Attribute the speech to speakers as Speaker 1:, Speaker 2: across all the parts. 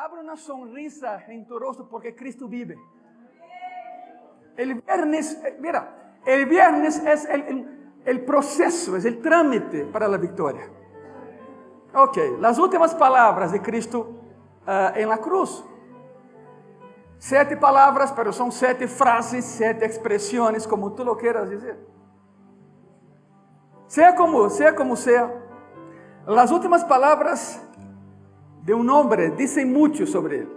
Speaker 1: Abre una sonrisa en tu rostro porque Cristo vive. El viernes, mira, el viernes es el proceso, es el trámite para la victoria. Ok, las últimas palabras de Cristo en la cruz. 7 palabras, pero son 7 frases, 7 expresiones, como tú lo quieras decir. Sea como sea, las últimas palabras de un hombre dicen mucho sobre él.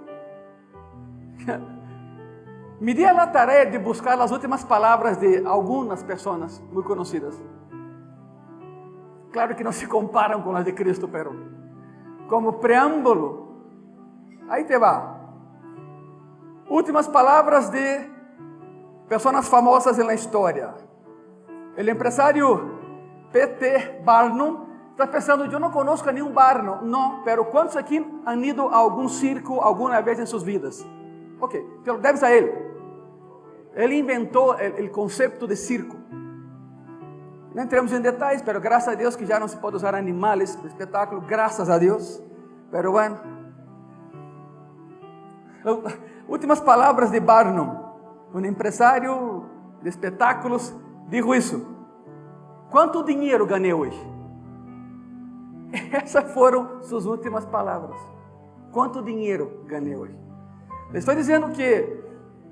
Speaker 1: Me di a la tarea de buscar las últimas palabras de algunas personas muy conocidas. Claro que no se comparan con las de Cristo, pero como preámbulo, ahí te va. Últimas palabras de personas famosas en la historia. El empresario P.T. Barnum está pensando, yo no conozco a ningún Barnum. No, pero ¿cuántos aquí han ido a algún circo alguna vez en sus vidas? Ok, te lo debes a él. Él inventó el concepto de circo. No entremos en detalles, pero gracias a Dios que ya no se puede usar animales de espetáculo, gracias a Dios. Pero bueno, últimas palabras de Barnum, un empresario de espectáculos, dijo eso. ¿Cuánto dinero gané hoy? Esas fueron sus últimas palabras. ¿Cuánto dinero gané hoy? Le estoy diciendo que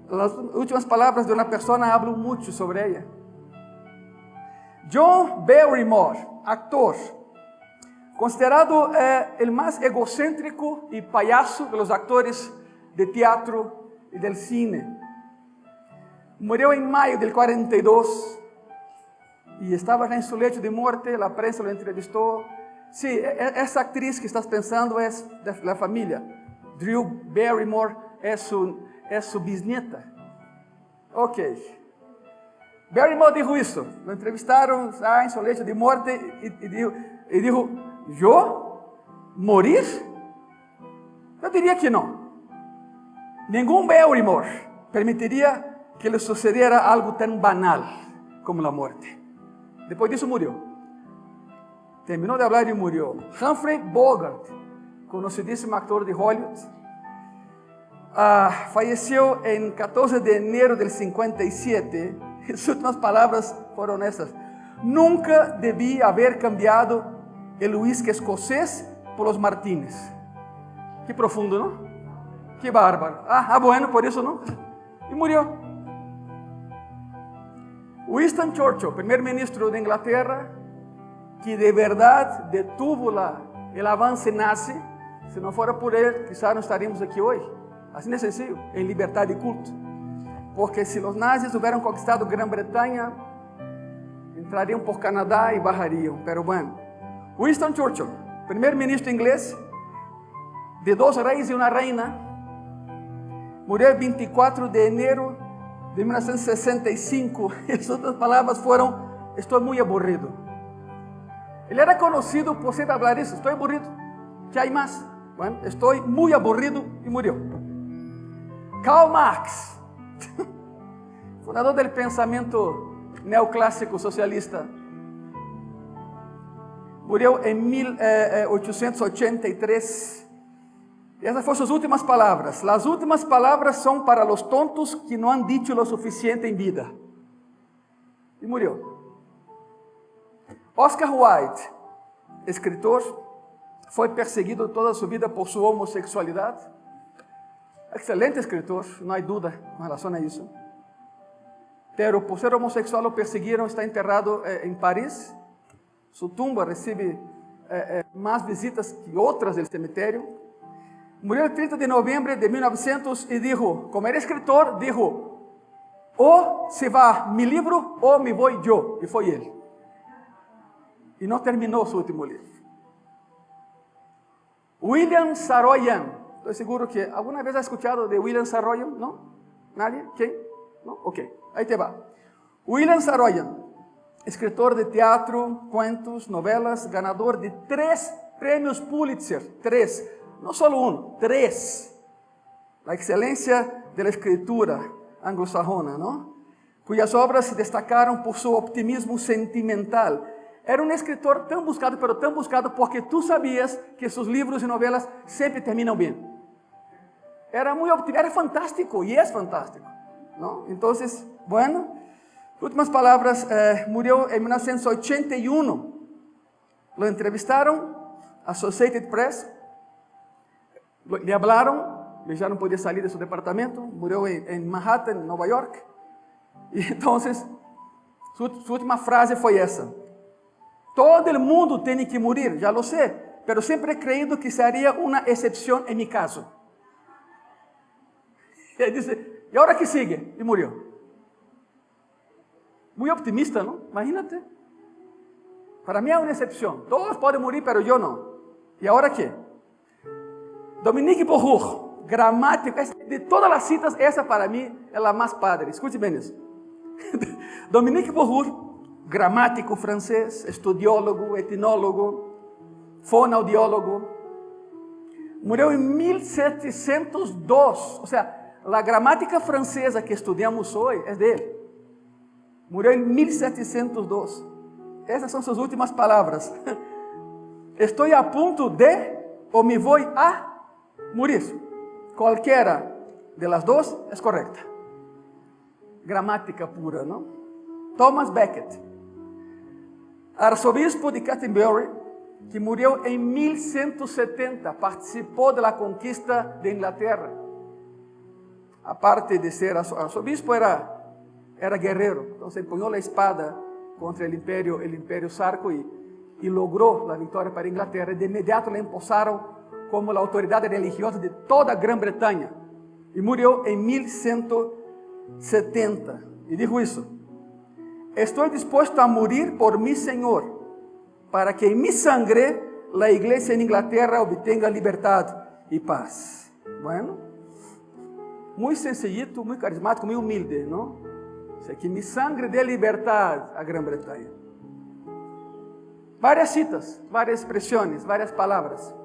Speaker 1: las últimas palabras de una persona hablan mucho sobre ella. John Barrymore, actor, considerado el más egocéntrico y payaso de los actores de teatro y del cine. Murió en mayo del 42 y estaba en su lecho de muerte, la prensa lo entrevistó. Sí, esa actriz que estás pensando es de la familia. Drew Barrymore es su bisnieta. Ok. Barrymore dijo eso. Lo entrevistaron en su lecho de muerte y dijo, ¿yo? ¿Morir? Yo diría que no. Ningún Barrymore permitiría que le sucediera algo tan banal como la muerte. Después de eso murió. Terminó de hablar y murió. Humphrey Bogart, conocidísimo actor de Hollywood, falleció en 14 de enero del 57. Sus últimas palabras fueron estas: nunca debí haber cambiado el whisky escocés por los martines. Qué profundo, ¿no? Qué bárbaro. Bueno, por eso no. Y murió. Winston Churchill, primer ministro de Inglaterra, que de verdad detuvo el avance nazi. Si no fuera por él, quizás no estaríamos aquí hoy. Así de sencillo, en libertad de culto. Porque si los nazis hubieran conquistado Gran Bretaña, entrarían por Canadá y bajarían. Pero bueno, Winston Churchill, primer ministro inglés, de 2 reyes y una reina, murió el 24 de enero de 1965. Y sus otras palabras fueron: estoy muy aburrido. Él era conocido por siempre hablar eso: estoy aburrido, ¿qué hay más? Bueno, estoy muy aburrido, y murió. Karl Marx, fundador del pensamiento neoclásico socialista, murió en 1883. Y esas fueron sus últimas palabras. Las últimas palabras son para los tontos que no han dicho lo suficiente en vida. Y murió. Oscar Wilde, escritor, fue perseguido toda su vida por su homosexualidad. Excelente escritor, no hay duda con relación a eso. Pero por ser homosexual lo persiguieron, está enterrado en París. Su tumba recibe más visitas que otras del cementerio. Murió el 30 de noviembre de 1900 y dijo, como era escritor, dijo: o se va mi libro o me voy yo. Y fue él. Y no terminó su último libro. William Saroyan. Estoy seguro que alguna vez has escuchado de William Saroyan, ¿no? ¿Nadie? ¿Quién? ¿No? Ok, ahí te va. William Saroyan, escritor de teatro, cuentos, novelas, ganador de 3 premios Pulitzer. 3, no solo uno, 3. La excelencia de la escritura anglosajona, ¿no? Cuyas obras se destacaron por su optimismo sentimental. Era un escritor tan buscado, pero tan buscado porque tú sabías que sus libros y novelas siempre terminan bien. era muy optimista, era fantástico y es fantástico, ¿no? Entonces, bueno, últimas palabras, murió en 1981. Lo entrevistaron, Associated Press, le hablaron, él ya no podía salir de su departamento, murió en Manhattan, Nueva York. Y entonces, su última frase fue esa: todo el mundo tiene que morir, ya lo sé, pero siempre he creído que sería una excepción en mi caso. Y él dice, ¿y ahora qué sigue? Y murió. Muy optimista, ¿no? Imagínate. Para mí es una excepción. Todos pueden morir, pero yo no. ¿Y ahora qué? Dominique Bourroux, gramática. De todas las citas, esa para mí es la más padre. Escuchen bien eso. Dominique Bourroux, gramático francés, estudiólogo, etnólogo, fonoaudiólogo, murió en 1702. O sea, la gramática francesa que estudiamos hoy es de él. Murió en 1702. Esas son sus últimas palabras. Estoy a punto de, o me voy a morir. Cualquiera de las dos es correcta. Gramática pura, ¿no? Thomas Becket, arzobispo de Canterbury, que murió en 1170, participó de la conquista de Inglaterra. Aparte de ser arzobispo, era guerrero. Entonces empuñó la espada contra el imperio sarco y logró la victoria para Inglaterra. De inmediato le emposaron como la autoridad religiosa de toda Gran Bretaña. Y murió en 1170. Y dijo eso: estoy dispuesto a morir por mi Señor, para que en mi sangre la iglesia en Inglaterra obtenga libertad y paz. Bueno, muy sencillito, muy carismático, muy humilde, ¿no? O sea, que mi sangre dé libertad a Gran Bretaña. Varias citas, varias expresiones, varias palabras.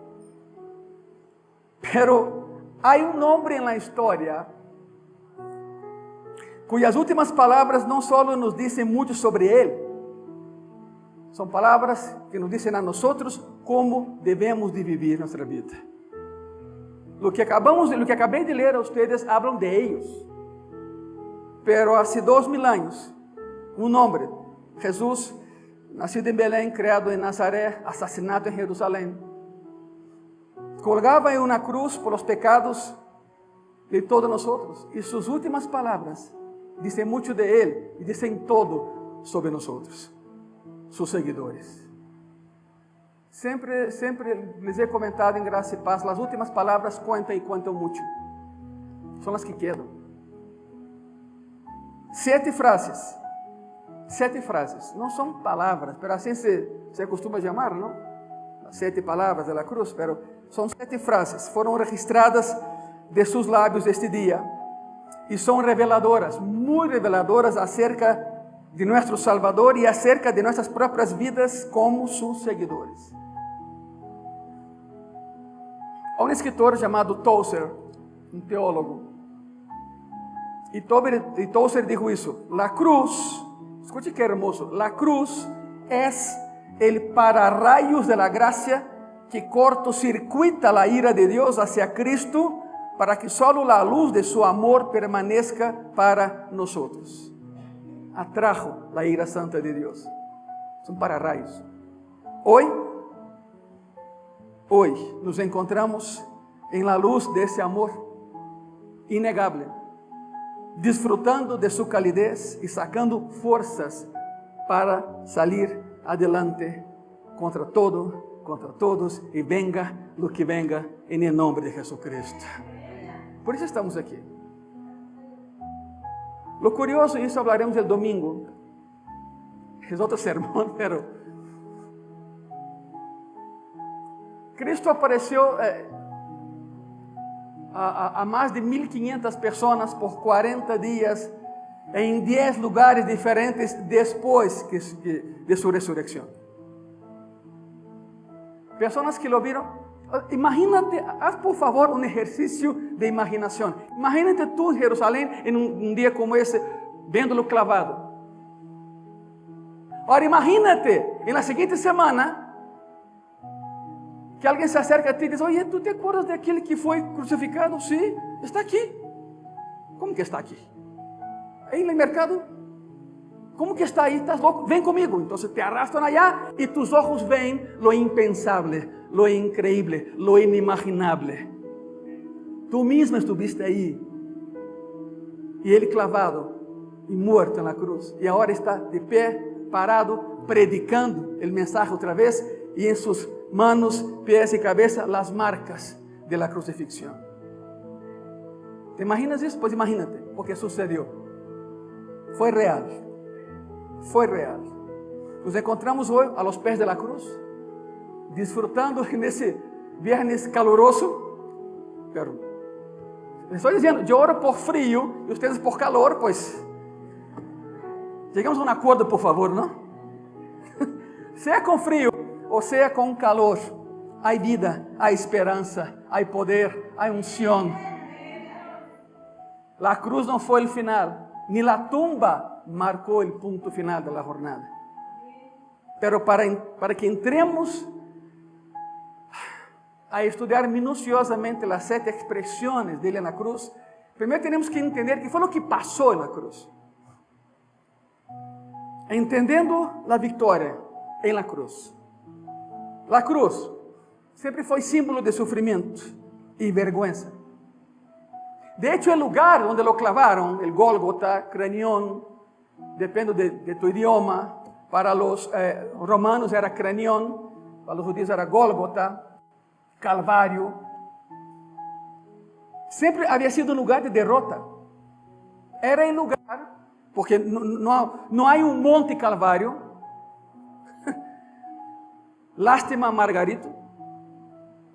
Speaker 1: Pero hay un hombre en la historia cuyas últimas palabras no solo nos dicen mucho sobre él, son palabras que nos dicen a nosotros cómo debemos de vivir nuestra vida. Lo que acabé de leer a ustedes hablan de ellos. Pero hace 2000 años, un hombre, Jesús, nacido en Belén, criado en Nazaret, asesinado en Jerusalén, colgaba en una cruz por los pecados de todos nosotros. Y sus últimas palabras dicen mucho de él y dicen todo sobre nosotros, sus seguidores. Siempre les he comentado en Gracia y Paz, las últimas palabras cuentan y cuentan mucho. Son las que quedan. 7 frases. 7 frases. No son palabras, pero así se acostuma llamar, ¿no? Las 7 palabras de la cruz, pero son 7 frases. Fueron registradas de sus labios este día. Y son reveladoras, muy reveladoras acerca de nuestro Salvador y acerca de nuestras propias vidas como sus seguidores. Há um escritor chamado Tozer, um teólogo. E Tozer dijo isso: la cruz, escute que hermoso, la cruz es el pararrayos de la gracia que cortocircuita la ira de Dios hacia Cristo para que solo la luz de su amor permanezca para nosotros. Atrajo la ira santa de Dios. Son pararrayos. Hoy nos encontramos en la luz de ese amor innegable, disfrutando de su calidez y sacando fuerzas para salir adelante contra todo, contra todos, y venga lo que venga en el nombre de Jesucristo. Por eso estamos aquí. Lo curioso, y eso hablaremos el domingo, es otro sermón, pero Cristo apareció a más de 1500 personas por 40 días en 10 lugares diferentes después de su resurrección. Personas que lo vieron. Imagínate, haz por favor un ejercicio de imaginación. Imagínate tú en Jerusalén en un día como ese, viéndolo clavado. Ahora imagínate en la siguiente semana que alguém se acerca a ti e diz: oye, ¿tú te acuerdas de aquele que foi crucificado? Sí, Está aqui. Como que está aqui? En el mercado. ¿Cómo que está ahí? ¿Estás loco? Ven conmigo. Entonces te arrastran allá y tus ojos ven lo impensable, lo increíble, lo inimaginable. Tú mismo estuviste ahí. Y Él clavado y muerto en la cruz. Y ahora está de pie, parado, predicando el mensaje otra vez. Y en sus manos, pies y cabeza, las marcas de la crucifixión. ¿Te imaginas eso? Pues imagínate, porque sucedió. Fue real. Fue real. Nos encontramos hoy a los pies de la cruz, disfrutando en ese viernes caluroso. Pero les estoy diciendo, yo oro por frío y ustedes por calor, pues llegamos a un acuerdo, por favor, ¿no? Sea con frío o sea con calor, hay vida, hay esperanza, hay poder, hay unción. La cruz no fue el final, ni la tumba marcó el punto final de la jornada. Pero para que entremos a estudiar minuciosamente las 7 expresiones de él en la cruz, primero tenemos que entender qué fue lo que pasó en la cruz. Entendiendo la victoria en la cruz. La cruz siempre fue símbolo de sufrimiento y vergüenza. De hecho, el lugar donde lo clavaron, el Gólgota, Cranión, depende de tu idioma. Para los romanos era Cranión, para los judíos era Gólgota, Calvario. Siempre había sido un lugar de derrota. Era el lugar, porque no hay un monte Calvario. Lástima, Margarito.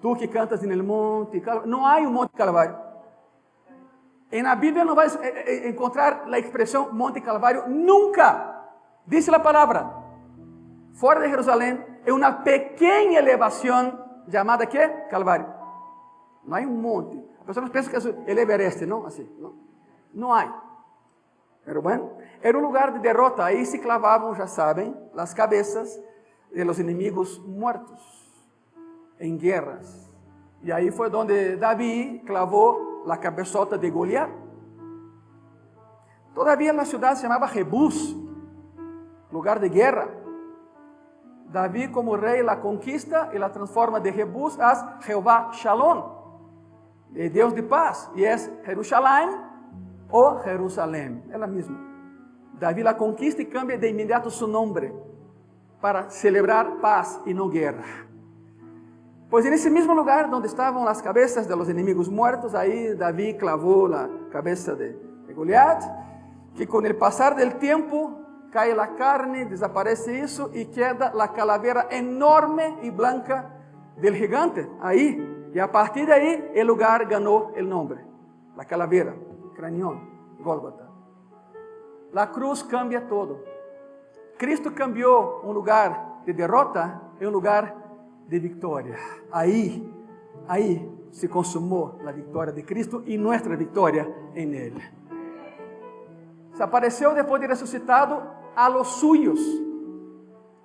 Speaker 1: Tú que cantas en el monte Calvario. No hay un monte Calvario. En la Biblia no vas a encontrar la expresión Monte Calvario nunca. Dice la palabra. Fuera de Jerusalén, en una pequeña elevación llamada ¿qué? Calvario. No hay un monte. Las personas piensan que es el Everest, ¿no? Así, ¿no? No hay. Pero bueno, era un lugar de derrota. Ahí se clavaban, ya saben, las cabezas de los enemigos muertos en guerras. Y ahí fue donde David clavó la cabezota de Goliat. Todavía la ciudad se llamaba Jebús, lugar de guerra. David como rey la conquista y la transforma de Jebús a Jehová Shalom, el Dios de paz, y es Jerusalén o Jerusalén, es la misma. David la conquista y cambia de inmediato su nombre para celebrar paz y no guerra. Pues en ese mismo lugar donde estaban las cabezas de los enemigos muertos, ahí David clavó la cabeza de Goliat, que con el pasar del tiempo cae la carne, desaparece eso y queda la calavera enorme y blanca del gigante ahí. Y a partir de ahí el lugar ganó el nombre, la calavera, Cranión, Gólgota. La cruz cambia todo. Cristo cambió un lugar de derrota en un lugar de victoria. Ahí se consumó la victoria de Cristo y nuestra victoria en Él. Se apareció después de resucitado a los suyos,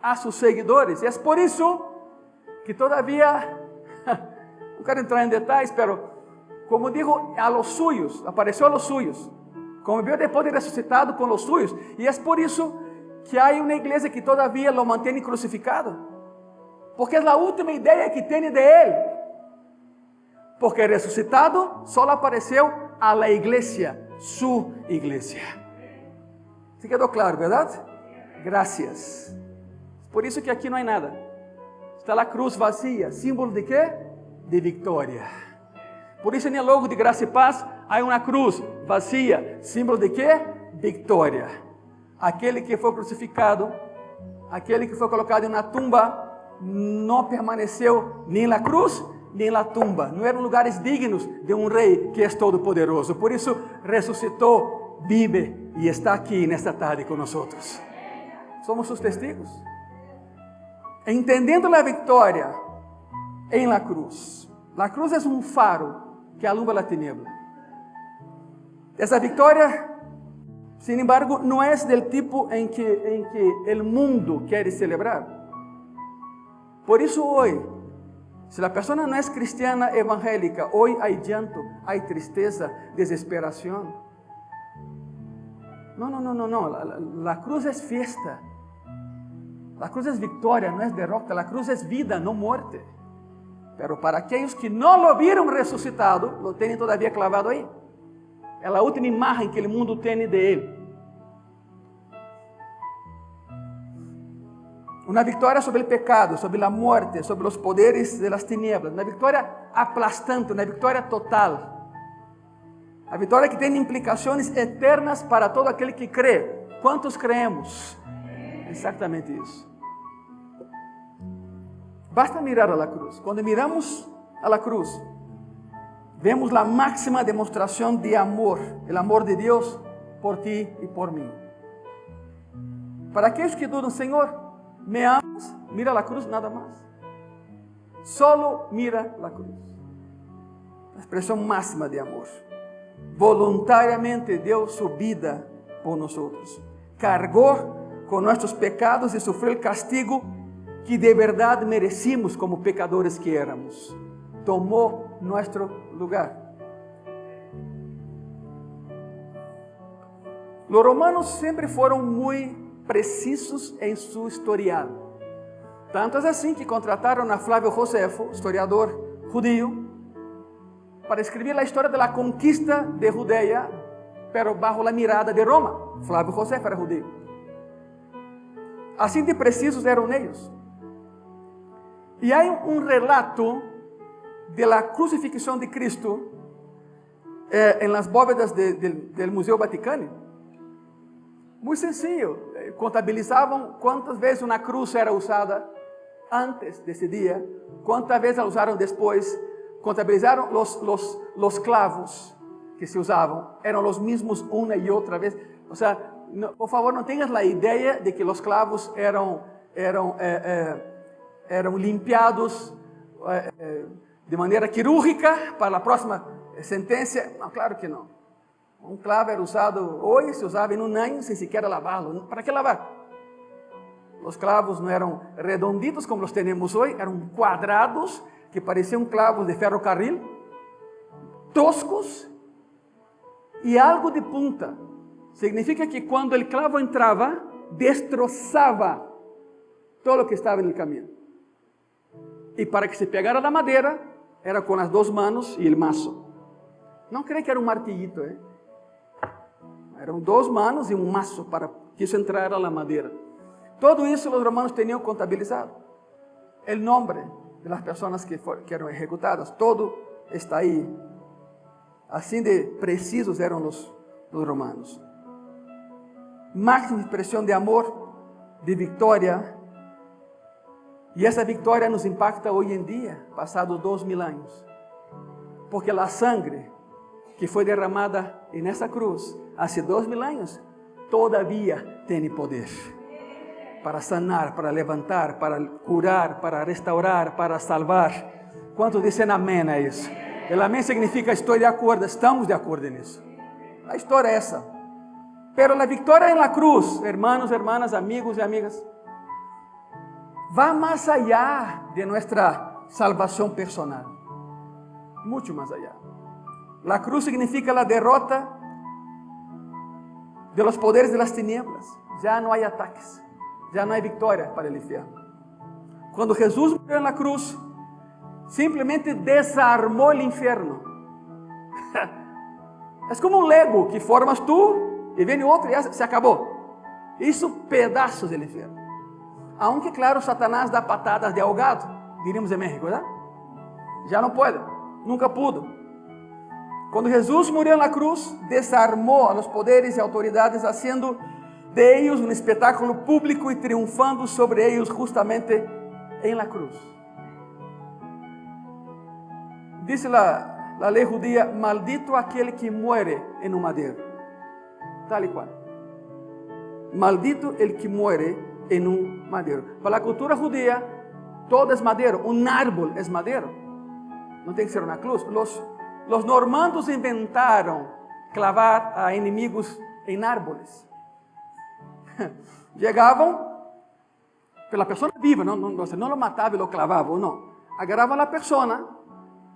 Speaker 1: a sus seguidores. Y es por eso que todavía, no quiero entrar en detalles, pero como digo, a los suyos, apareció a los suyos. Convivió después de resucitado con los suyos. Y es por eso que hay una iglesia que todavía lo mantiene crucificado. Porque es la última idea que tiene de Él. Porque resucitado solo apareció a la iglesia, su iglesia. ¿Se quedó claro, verdad? Gracias. Por eso que aquí no hay nada. Está la cruz vacía, símbolo de qué? De victoria. Por eso en el logo de Gracia y Paz hay una cruz vacía, símbolo de qué? Victoria. Aquele que foi crucificado, aquele que foi colocado em uma tumba, não permaneceu nem na cruz, nem na tumba. Não eram lugares dignos de um rei que é todo poderoso. Por isso, ressuscitou, vive e está aqui nesta tarde com nós. Somos os testigos. Entendendo a vitória em la cruz. La cruz é um faro que alumbra a tiniebla. Essa vitória, sin embargo, não é del tipo em que o mundo quer celebrar. Por isso hoje, Si la persona no es cristiana evangélica, hoy hay llanto, hay tristeza, desesperación. No. La cruz es fiesta. La cruz es victoria, no es derrota. La cruz es vida, no muerte. Pero para aquellos que no lo vieron resucitado, lo tienen todavía clavado ahí. Es la última imagen que el mundo tiene de él. Una victoria sobre el pecado, sobre la muerte, sobre los poderes de las tinieblas. Una victoria aplastante, una victoria total. Una victoria que tiene implicaciones eternas para todo aquel que cree. ¿Cuántos creemos? Exactamente eso. Basta mirar a la cruz. Cuando miramos a la cruz, vemos la máxima demostración de amor, el amor de Dios por ti y por mí. Para aquellos que dudan, Señor, ¿me amas? Mira la cruz nada más. Solo mira la cruz. La expresión máxima de amor. Voluntariamente dio su vida por nosotros. Cargó con nuestros pecados y sufrió el castigo que de verdad merecimos como pecadores que éramos. Tomó nuestro lugar. Los romanos siempre fueron muy precisos en su historial. Tanto es así que contrataron a Flavio Josefo, historiador judío, para escribir la historia de la conquista de Judea, pero bajo la mirada de Roma. Flavio Josefo era judío. Así de precisos eran ellos. Y hay un relato de la crucifixión de Cristo en las bóvedas del Museo Vaticano. Muy sencillo. Contabilizaban cuántas veces una cruz era usada antes de ese día, cuántas veces la usaron después. Contabilizaron los clavos que se usaban. Eran los mismos una y otra vez. O sea, por favor, no tengas la idea de que los clavos eran limpiados de manera quirúrgica para la próxima sentencia. No, claro que no. Un clavo era usado hoy, se usaba en un año sin siquiera lavarlo. ¿Para qué lavar? Los clavos no eran redonditos como los tenemos hoy, eran cuadrados que parecían clavos de ferrocarril, toscos y algo de punta. Significa que cuando el clavo entraba, destrozaba todo lo que estaba en el camino. Y para que se pegara la madera, era con las dos manos y el mazo. No cree que era un martillito, Eran dos manos y un mazo para que eso entrara a la madera. Todo eso los romanos tenían contabilizado. El nombre de las personas que eran ejecutadas, todo está ahí. Así de precisos eran los romanos. Máxima expresión de amor, de victoria. Y esa victoria nos impacta hoy en día, pasados 2000 años. Porque la sangre que fue derramada en esa cruz hace 2000 años, todavía tiene poder para sanar, para levantar, para curar, para restaurar, para salvar. ¿Cuántos dicen amén a eso? El amén significa estoy de acuerdo, estamos de acuerdo en eso. La historia es esa. Pero la victoria en la cruz, hermanos, hermanas, amigos y amigas, va más allá de nuestra salvación personal. Mucho más allá. La cruz significa la derrota de los poderes de las tinieblas. Ya no hay ataques. Ya no hay victoria para el infierno. Cuando Jesús murió en la cruz, simplemente desarmó el infierno. Es como un Lego que formas tú y viene otro y ya se acabó. Hizo pedazos del infierno. Aunque claro, Satanás da patadas de ahogado, diríamos en México, ¿verdad? Ya no puede, nunca pudo. Cuando Jesús murió en la cruz, desarmó a los poderes y autoridades, haciendo de ellos un espectáculo público y triunfando sobre ellos justamente en la cruz. Dice la ley judía, maldito aquel que muere en un madero. Tal y cual. Maldito el que muere en un madero. Para la cultura judía, todo es madero. Un árbol es madero. No tiene que ser una cruz. Los normandos inventaron clavar a enemigos en árboles. Llegaban, pero la persona viva, no lo mataba y lo clavaba, no. agarravam a persona,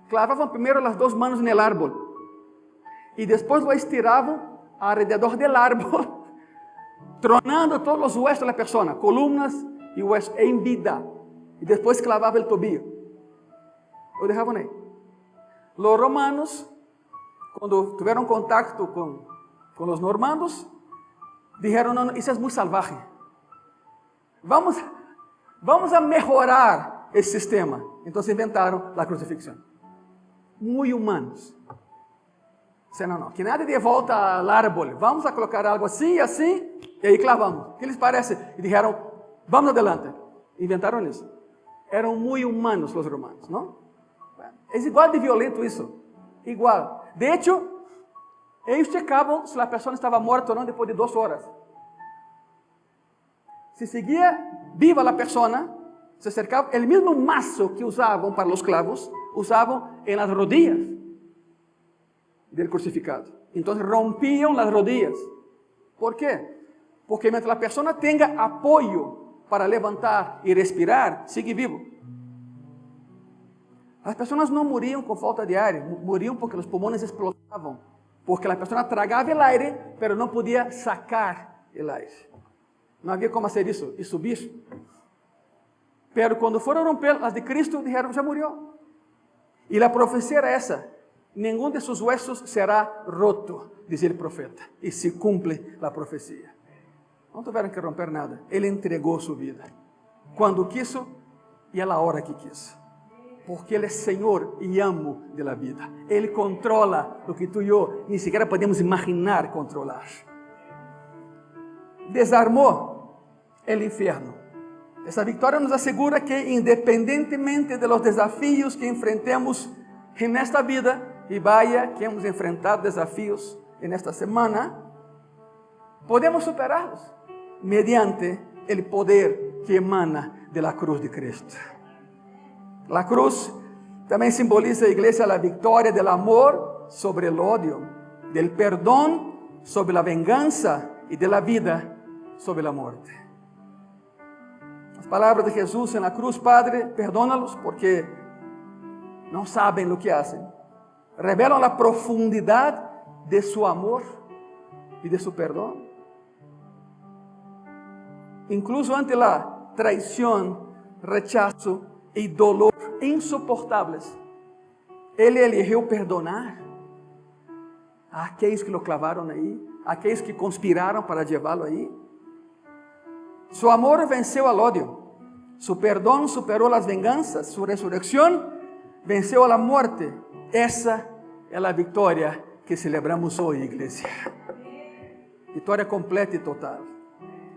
Speaker 1: clavavam primeiro as 2 manos no árbol e depois lo estiravam alrededor del árbol, tronando todos os huesos da persona, columnas e huesos em vida, e depois clavava o tobillo. Lo dejavam aí. Os romanos, quando tiveram contato com os normandos, disseram: não, isso é muito salvaje. Vamos a melhorar esse sistema. Então inventaram a crucifixão. Muito humanos. Não, que nada de volta ao árbol. Vamos a colocar algo assim e assim, e aí clavamos. O que lhes parece? E disseram: vamos adelante. Inventaram isso. Eram muito humanos os romanos, não? É igual de violento isso. Igual. De hecho, eles checavam se a pessoa estava morta ou não depois de 2 horas. Se seguia viva a persona, se acercava, o mesmo maço que usavam para os clavos, usavam em las rodillas del crucificado. Então rompiam las rodillas. ¿Por quê? Porque mientras a persona tenha apoio para levantar e respirar, sigue vivo. As pessoas não morriam com falta de ar, morriam porque os pulmões explotavam, porque a pessoa tragava o aire, mas não podia sacar o aire. Não havia como fazer isso e subir. Pero quando foram romper as de Cristo, disseram: já morreu. E a profecia era essa: nenhum de seus huesos será roto, dizia o profeta. E se cumpre a profecia. Não tiveram que romper nada. Ele entregou sua vida quando quis e a hora que quis. Porque Ele é Senhor e amo da vida. Ele controla o que tu e eu nem sequer podemos imaginar controlar. Desarmou o inferno. Essa vitória nos assegura que, independentemente de los desafios que enfrentemos nesta vida, e vaya que hemos enfrentado desafios nesta semana, podemos superá-los mediante o poder que emana de la cruz de Cristo. La cruz também simboliza, a igreja, a vitória del amor sobre el odio, del perdón sobre la venganza e de la vida sobre la muerte. As palavras de Jesus na cruz: Padre, perdónalos porque não sabem o que hacen, revelam a profundidade de su amor e de su perdão. Incluso ante la traição, rechazo e dolor insuportáveis, Ele eligiu perdonar a aqueles que lo clavaram aí, a aqueles que conspiraram para levá-lo aí. Su amor venceu al odio, su perdón superó las venganzas, su resurrección venció a la muerte. Esa es la victoria que celebramos hoy, iglesia. Victoria completa y total.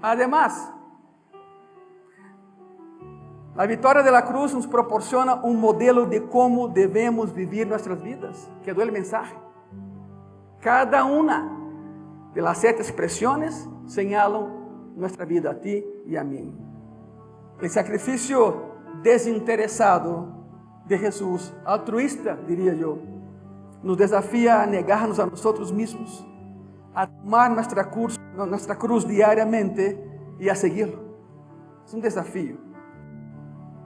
Speaker 1: Además, la victoria de la cruz nos proporciona un modelo de cómo debemos vivir nuestras vidas. Quedó el mensaje. Cada una de las 7 expresiones señalan nuestra vida a ti y a mí. El sacrificio desinteresado de Jesús, altruista, diría yo, nos desafía a negarnos a nosotros mismos, a tomar nuestra cruz diariamente y a seguirlo. Es un desafío.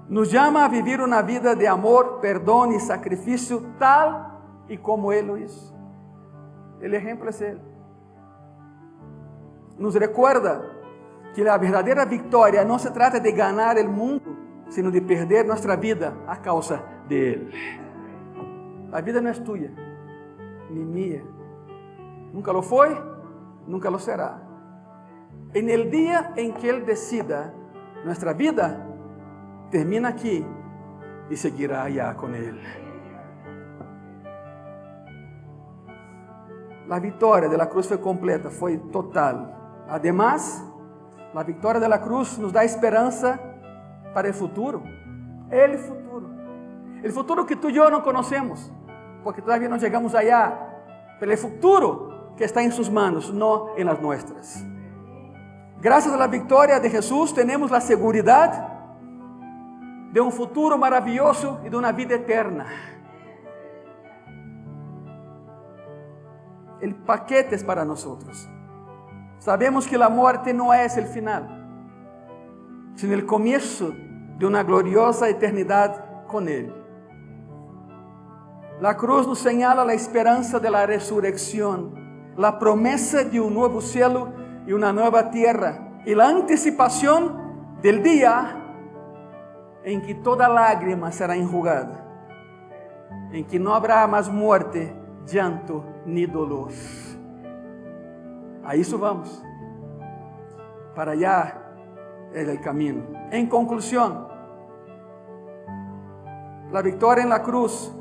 Speaker 1: Nos llama a vivir una vida de amor, perdón y sacrificio tal y como Él lo hizo. El ejemplo es Él. Nos recuerda que la verdadera victoria no se trata de ganar el mundo, sino de perder nuestra vida a causa de Él. La vida no es tuya, ni mía. Nunca lo fue, nunca lo será. En el día en que Él decida, nuestra vida termina aquí y seguirá allá con Él. La victoria de la cruz fue completa, fue total. Además, la victoria de la cruz nos da esperanza para el futuro. El futuro que tú y yo no conocemos, porque todavía no llegamos allá. Pero el futuro que está en sus manos, no en las nuestras. Gracias a la victoria de Jesús tenemos la seguridad de un futuro maravilloso y de una vida eterna. El paquete es para nosotros. Sabemos que la muerte no es el final, sino el comienzo de una gloriosa eternidad con Él. La cruz nos señala la esperanza de la resurrección, la promesa de un nuevo cielo y una nueva tierra, y la anticipación del día en que toda lágrima será enjugada, en que no habrá más muerte, llanto ni dolor. A eso vamos. Para allá es el camino. En conclusión, la victoria en la cruz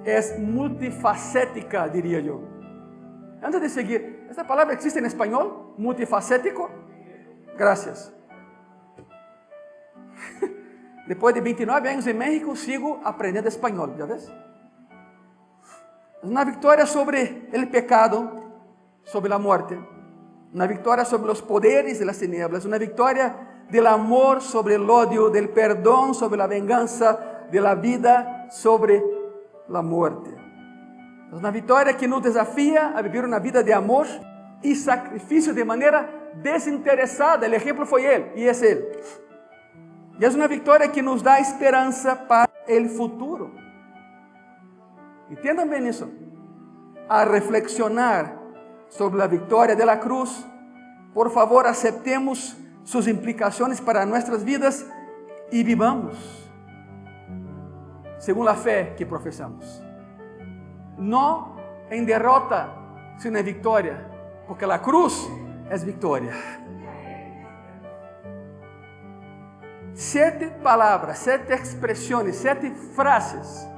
Speaker 1: es multifacética, diría yo. Antes de seguir, ¿esta palabra existe en español? ¿Multifacético? Gracias. Después de 29 años en México, sigo aprendiendo español, ¿ya ves? Es una victoria sobre el pecado, sobre la muerte. Una victoria sobre los poderes de las tinieblas. Una victoria del amor sobre el odio, del perdón sobre la venganza, de la vida sobre la muerte. Es una victoria que nos desafía a vivir una vida de amor y sacrificio de manera desinteresada. El ejemplo fue Él y es Él. Y es una victoria que nos da esperanza para el futuro. Entiendan bien eso. A reflexionar sobre la victoria de la cruz, por favor, aceptemos sus implicaciones para nuestras vidas y vivamos según la fe que profesamos. No en derrota, sino en victoria, porque la cruz es victoria. 7 palabras, 7 expresiones, 7 frases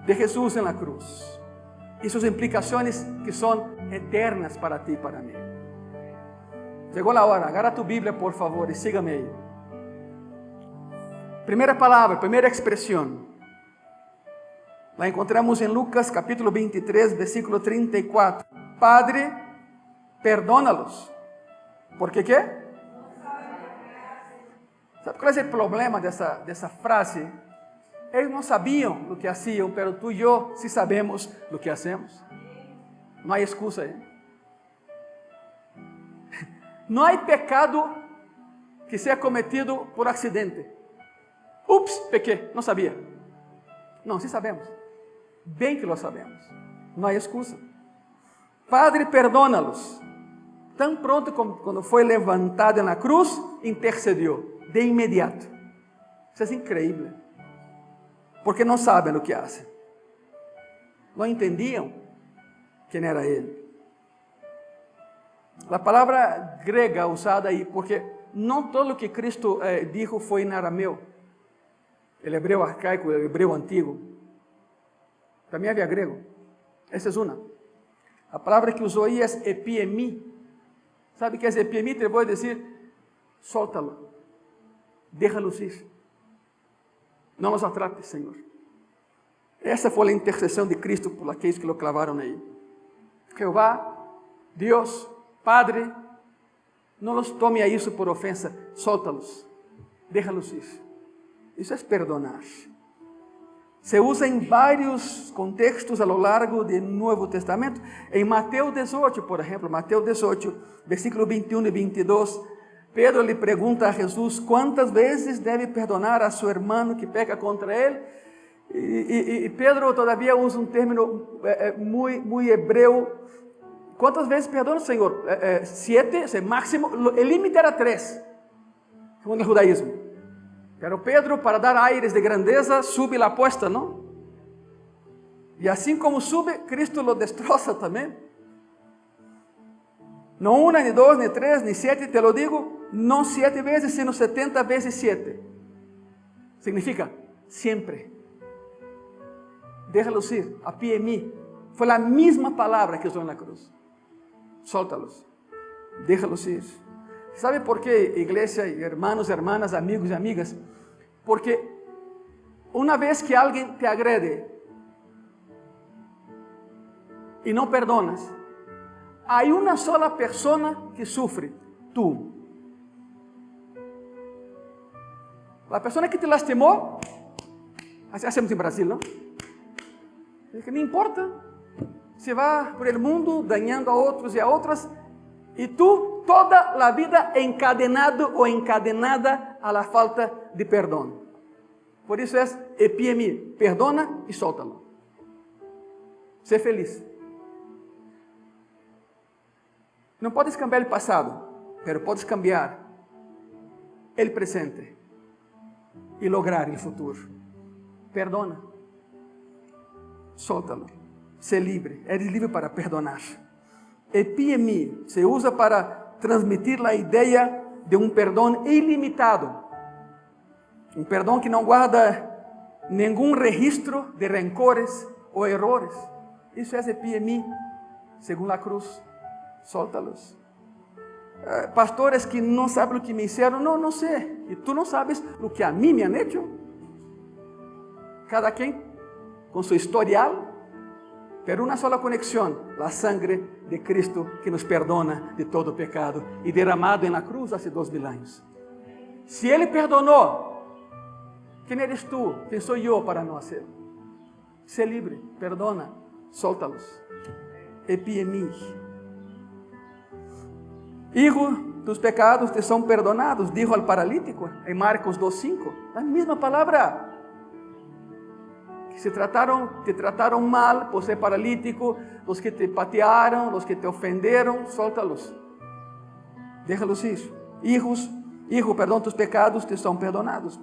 Speaker 1: de Jesús en la cruz y sus implicaciones que son eternas para ti y para mí. Llegó la hora, agarra tu Biblia por favor y sígame ahí. Primera palabra, primera expresión, la encontramos en Lucas capítulo 23, versículo 34. Padre, perdónalos. ¿Por qué qué? ¿Sabe cuál es el problema de esa frase? Ellos no sabían lo que hacían, pero tú y yo sí sabemos lo que hacemos. No hay excusa ahí. No hay pecado que sea cometido por accidente. Ups, pequé, no sabía. No, sí sabemos. Bien que lo sabemos. No hay excusa. Padre, perdónalos. Tan pronto como cuando fue levantado en la cruz, intercedió de inmediato. Eso es increíble. Porque no saben lo que hacen. No entendían quién era Él. La palabra griega usada ahí, porque no todo lo que Cristo dijo fue en arameo. El hebreo arcaico, el hebreo antiguo. También había griego. Esa es una. La palabra que usó ahí es epiemi. ¿Sabe qué es epiemi? Te voy a decir, suéltalo. Déjalos ir. No los atrapes, Señor. Esa fue la intercesión de Cristo por aquellos que lo clavaron ahí. Jehová, Dios, Padre, no los tome a eso por ofensa. Suéltalos. Déjalos ir. Eso es perdonar. Se usa en varios contextos a lo largo del Nuevo Testamento. En Mateo 18, por ejemplo, Mateo 18, versículos 21 y 22, Pedro le pregunta a Jesús cuántas veces debe perdonar a su hermano que peca contra él. Y Pedro todavía usa un término muy hebreo. ¿Cuántas veces perdona, Señor? 7, o máximo. El límite era 3, según el judaísmo. Pero Pedro, para dar aires de grandeza, sube la apuesta, ¿no? Y así como sube, Cristo lo destroza también. No 1, ni 2, ni 3, ni 7, te lo digo, no 7 veces, sino 70 veces 7. Significa, siempre. Déjalos ir, a pie en mí. Fue la misma palabra que usó en la cruz. Suéltalos, déjalos ir. ¿Sabe por qué, iglesia, hermanos, hermanas, amigos y amigas? Porque una vez que alguien te agrede y no perdonas, hay una sola persona que sufre, tú. La persona que te lastimó, así hacemos en Brasil, ¿no? Es que no importa, se va por el mundo dañando a otros y a otras, y tú toda la vida encadenado o encadenada a la falta de perdón. Por isso é epiemi, perdona e solta-lo. Ser feliz. Não podes cambiar o passado, mas podes cambiar o presente e lograr o futuro. Perdona. Solta-lo. Ser livre. Eres livre para perdonar. Epiemi se usa para transmitir a ideia de um perdão ilimitado. Um perdão que não guarda nenhum registro de rencores ou errores. Isso é epiemi, segundo a cruz. Solta-los. Pastores que não sabem o que me fizeram, não sei. E tu não sabes o que a mim me han hecho. Cada quem com seu historial, pero uma sola conexão, a sangre de Cristo que nos perdona de todo pecado e derramado na cruz há 2000 anos. Se Ele perdonou, quem eres tu? Quem sou eu para não hacer? Sé livre, perdona, solta-los. Epiemi. Hijo, tus pecados te são perdonados, dijo al paralítico em Marcos 2:5. A mesma palavra. Que te trataram mal por ser paralítico, os que te patearam, os que te ofenderam, solta-los. Déjalos ir. Hijo, perdão, tus pecados te são perdonados.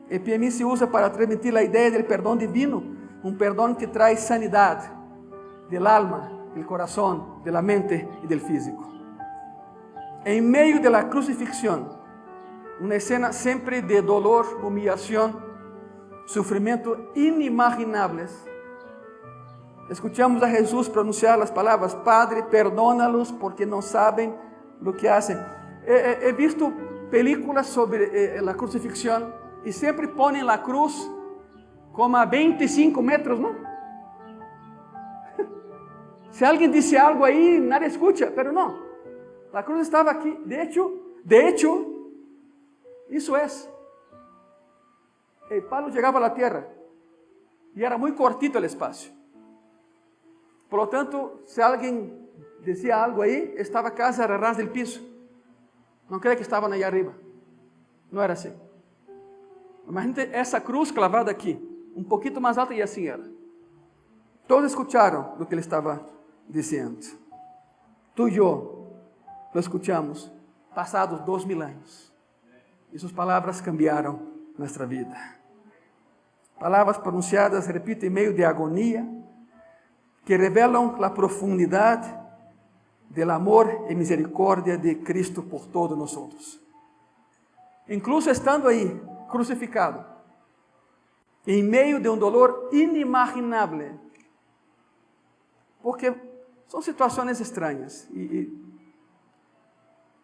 Speaker 1: Epiemi se usa para transmitir a ideia do perdão divino, um perdão que traz sanidade del alma, del coração, de la mente e del físico. Em meio da crucifixião, uma cena sempre de dolor, humillação, sofrimento inimagináveis. Escuchamos a Jesus pronunciar as palavras: Padre, perdónalos porque não sabem o que hacen. He visto películas sobre a crucifixião e sempre ponem a cruz como a 25 metros, não? Se alguém disse algo aí, nada escucha, pero não. A cruz estava aqui. De hecho, isso é. El palo chegava à terra e era muito cortito o espaço. Por lo tanto, se alguém dizia algo aí, estava quase a ras del piso. Não creio que estavam aí arriba. Não era assim. Imagínate essa cruz clavada aqui, um pouquinho mais alta e assim era. Todos escutaram o que ele estava dizendo. Tu e eu lo escutamos passados 2000 anos. E suas palavras cambiaram nossa vida. Palavras pronunciadas, repito, em meio de agonia, que revelam a profundidade do amor e misericórdia de Cristo por todos nós. Incluso estando aí, crucificado, em meio de um dolor inimaginável, porque são situações estranhas, e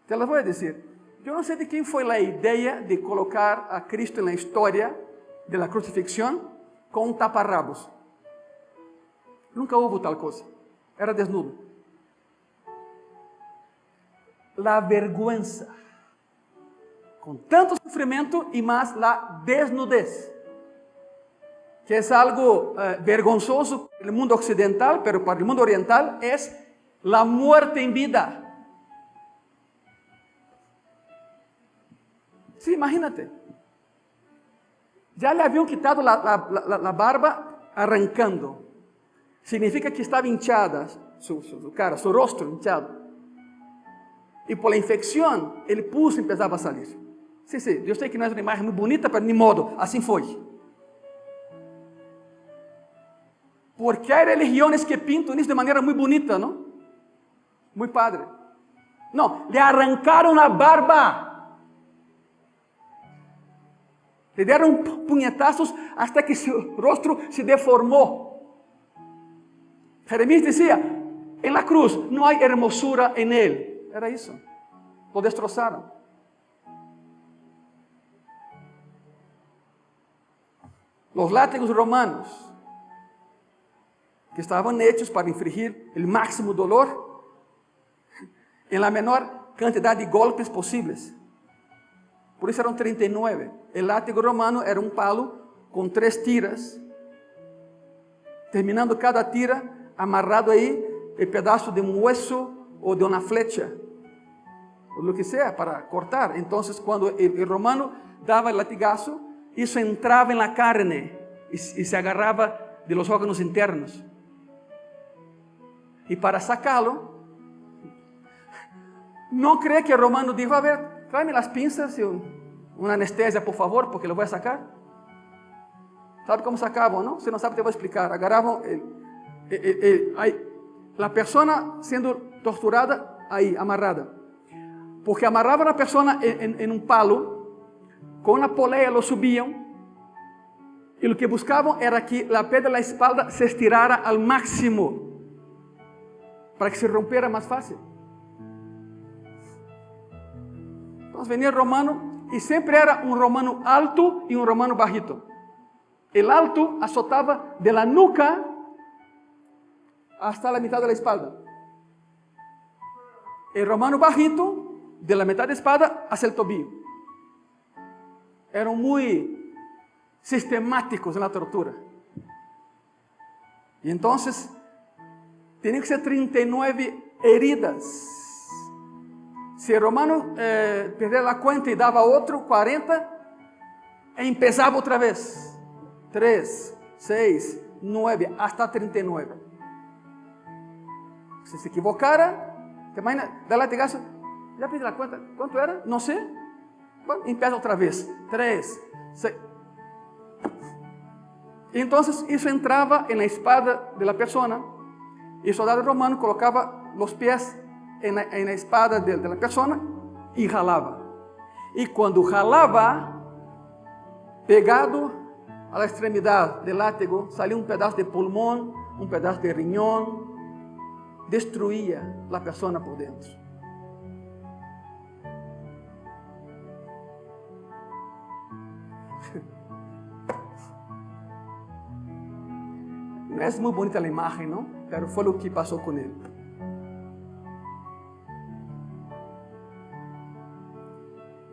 Speaker 1: te las vou dizer. Eu não sei de quem foi a ideia de colocar a Cristo na história da crucifixião com um taparrabos. Nunca houve tal coisa. Era desnudo. A vergüenza, com tanto sofrimento e mais a desnudez, que é algo vergonzoso no mundo ocidental, pero para o mundo oriental é a muerte em vida. Sí, imagínate. Já lhe haviam quitado a barba arrancando. Significa que estava hinchada su cara, su rostro hinchado. E por la infecção, ele pus e empezava a salir. Sim, eu sei que não é uma imagem muito bonita, mas de modo, assim foi. Porque há religiões que pintam isso de maneira muito bonita, não? Muito padre. Não, lhe arrancaram a barba. Le deram punhetazos hasta que seu rosto se deformou. Jeremias dizia: em la cruz não há hermosura em ele. Era isso. Lo destrozaram. Os látigos romanos, que estavam hechos para infligir o máximo dolor, em la menor quantidade de golpes possíveis. Por isso eram 39. O látigo romano era um palo com 3 tiras, terminando cada tira amarrado aí o pedaço de um hueso ou de uma flecha, ou o que seja, para cortar. Então, quando o romano dava o latigazo, isso entrava em la carne e se agarrava de los órganos internos. E para sacá-lo, não cree que o romano dijo: a ver, tráeme las pinzas e uma anestesia, por favor, porque lo voy a sacar. ¿Sabe como sacavam, não? Se não sabe, te vou explicar. Agarravam a pessoa sendo torturada aí, amarrada. Porque amarravam a pessoa em um palo, com uma poleia lo subiam, e o que buscavam era que a pedra da espalda se estirara ao máximo, para que se rompera mais fácil. Então, venia o romano, e sempre era um romano alto e um romano bajito. O alto azotava de la nuca hasta la mitad de la espalda. El romano bajito, de la mitad de la espalda hacia el tobillo. Eram muito sistemáticos na tortura. E então, tinha que ser 39 heridas. Se o romano perdia a conta e dava outro, 40, e empezava outra vez. 3, 6, 9, hasta 39. Se equivocara, dá latigazo, já pedi a conta, quanto era? Não sei. Bom, empieza outra vez. 3, 6. Então, isso entrava na espada da pessoa, e o soldado romano colocava os pés na espada da pessoa e jalava. E quando jalava, pegado a la extremidad del látigo, salía un pedazo de pulmón, un pedazo de riñón, destruía la persona por dentro. No es muy bonita la imagen, ¿no? Pero fue lo que pasó con él.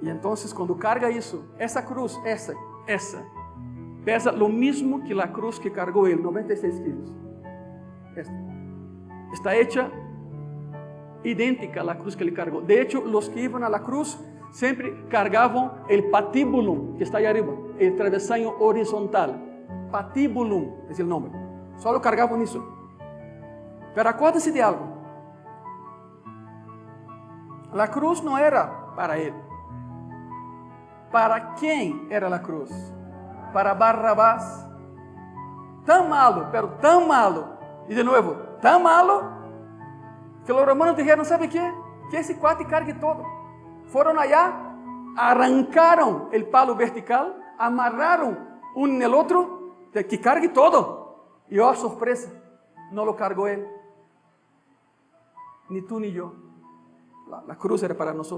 Speaker 1: Y entonces cuando carga eso, esa cruz, esa, pesa lo mismo que la cruz que cargó él, 96 kilos. Está hecha idêntica a la cruz que ele cargou. De hecho, los que iban a la cruz sempre cargavam el patíbulum, que está aí arriba, el travesaño horizontal. Patíbulum é o nome. Só lo cargavam nisso. Pero acuérdese de algo. La cruz não era para ele. Para quem era a cruz? Para Barrabás. Tão malo, pero tão malo. E de novo, tão malo, que os romanos disseram: sabe o quê? Que esse cuate cargue todo. Foram allá, arrancaram o palo vertical, amarraram um no outro, que cargue todo. E ó, surpresa, não lo cargou ele. Ni tú ni yo. La cruz era para nós.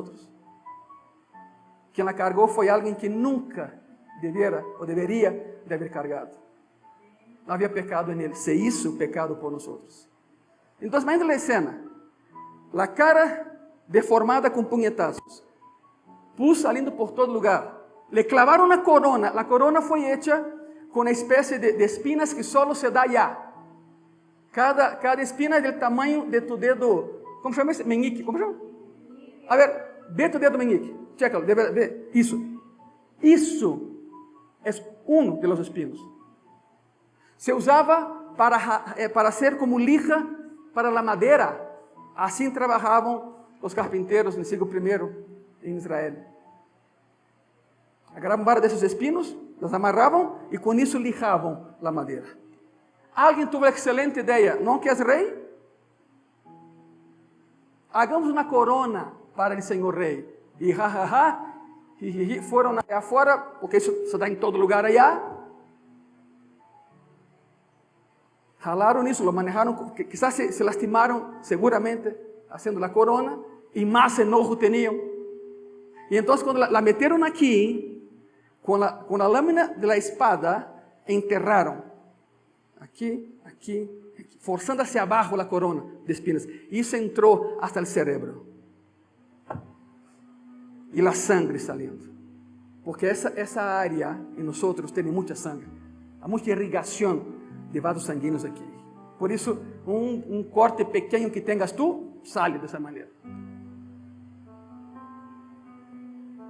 Speaker 1: Quem la cargou foi alguém que nunca deviera ou deveria de haver cargado. Não havia pecado nele, se hizo pecado por nós. Então, imagina a cena. A cara deformada com punhetazos, pus salindo por todo lugar. Le clavaram uma corona. A corona foi hecha com uma espécie de espinas que solo se dá allá. Cada espina é do tamanho de tu dedo. Como chama esse? Meñique. Como chama? A ver, ve tu dedo meñique. Checa-lo, deve ver. Isso. Isso é um de los espinos. Se usava para ser como lija para a madeira. Assim trabalhavam os carpinteiros no século I em Israel. Agarravam vários desses espinos, los amarravam e com isso lijavam a madeira. Alguém teve a excelente ideia, não que és rei? Hagamos uma corona para o Senhor Rei. E foram allá fora, porque isso se dá em todo lugar allá. Jalaram isso, lo manejaram, quizás se lastimaram seguramente haciendo a corona, e mais enojo tinham. E então, quando la meteram aqui, com a lâmina da espada, enterraram. Aqui, forçando hacia abaixo a corona de espinas. E isso entrou hasta o cerebro. E a sangre saliendo. Porque essa área em nós tem muita sangre. Há muita irrigação de vasos sanguíneos aqui. Por isso, um corte pequeno que tenhas tu, sale dessa maneira.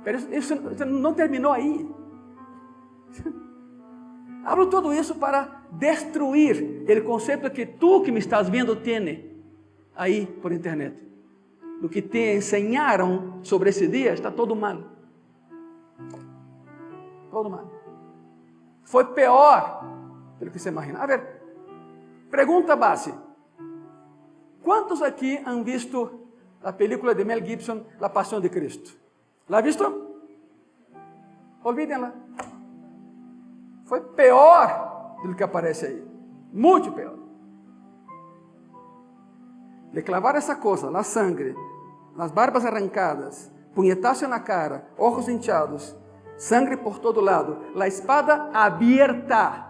Speaker 1: Mas isso não terminou aí. Hablo todo isso para destruir o conceito que tu que me estás vendo tem aí por internet. O que te ensinaram sobre esse dia está todo mal. Todo mal. Foi pior do que você imagina. A ver, pergunta base. Quantos aqui han visto a película de Mel Gibson, La Pasión de Cristo? ¿La ha visto? Olvídenla. Foi pior do que aparece aí. Muito pior. Le clavar essa coisa, a sangre, as barbas arrancadas, punhetazo na cara, ojos hinchados, sangre por todo lado, a espada aberta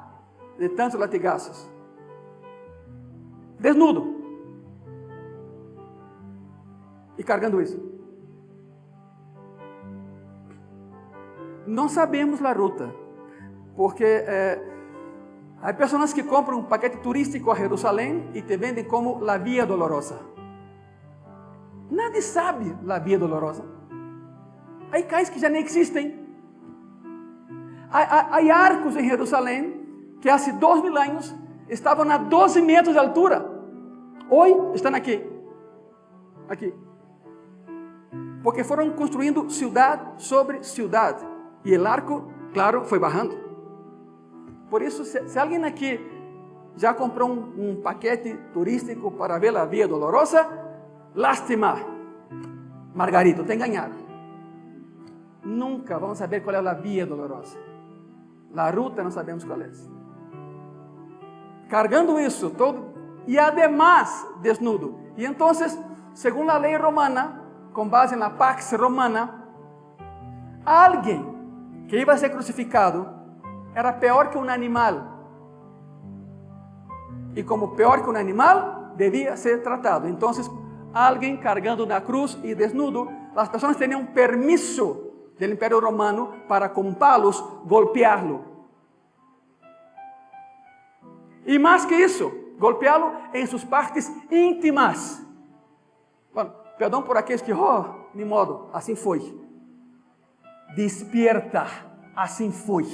Speaker 1: de tantos latigazos. Desnudo. E cargando isso. Não sabemos a ruta, porque há pessoas que compram um paquete turístico a Jerusalém e te vendem como la Via Dolorosa. Nadie sabe la Via Dolorosa. Há cais que já nem existem. Há arcos em Jerusalém que há 2000 anos estavam a 12 metros de altura. Hoje estão aqui. Aqui. Porque foram construindo cidade sobre cidade. E o arco, claro, foi bajando. Por isso, se alguém aqui já comprou um paquete turístico para ver a Via Dolorosa, lástima, Margarito, te enganaram. Nunca vamos saber qual é a Via Dolorosa. A ruta não sabemos qual é. Cargando isso todo, e además desnudo. E então, segundo a lei romana, com base na Pax Romana, alguém que ia ser crucificado era pior que um animal. E como pior que um animal, devia ser tratado. Então, alguém cargando na cruz e desnudo, as pessoas tinham permisso do Império Romano para com palos golpeá-lo. E mais que isso, golpeá-lo em suas partes íntimas. Bom, perdão por aqueles que, de modo, assim foi. Despierta, assim foi.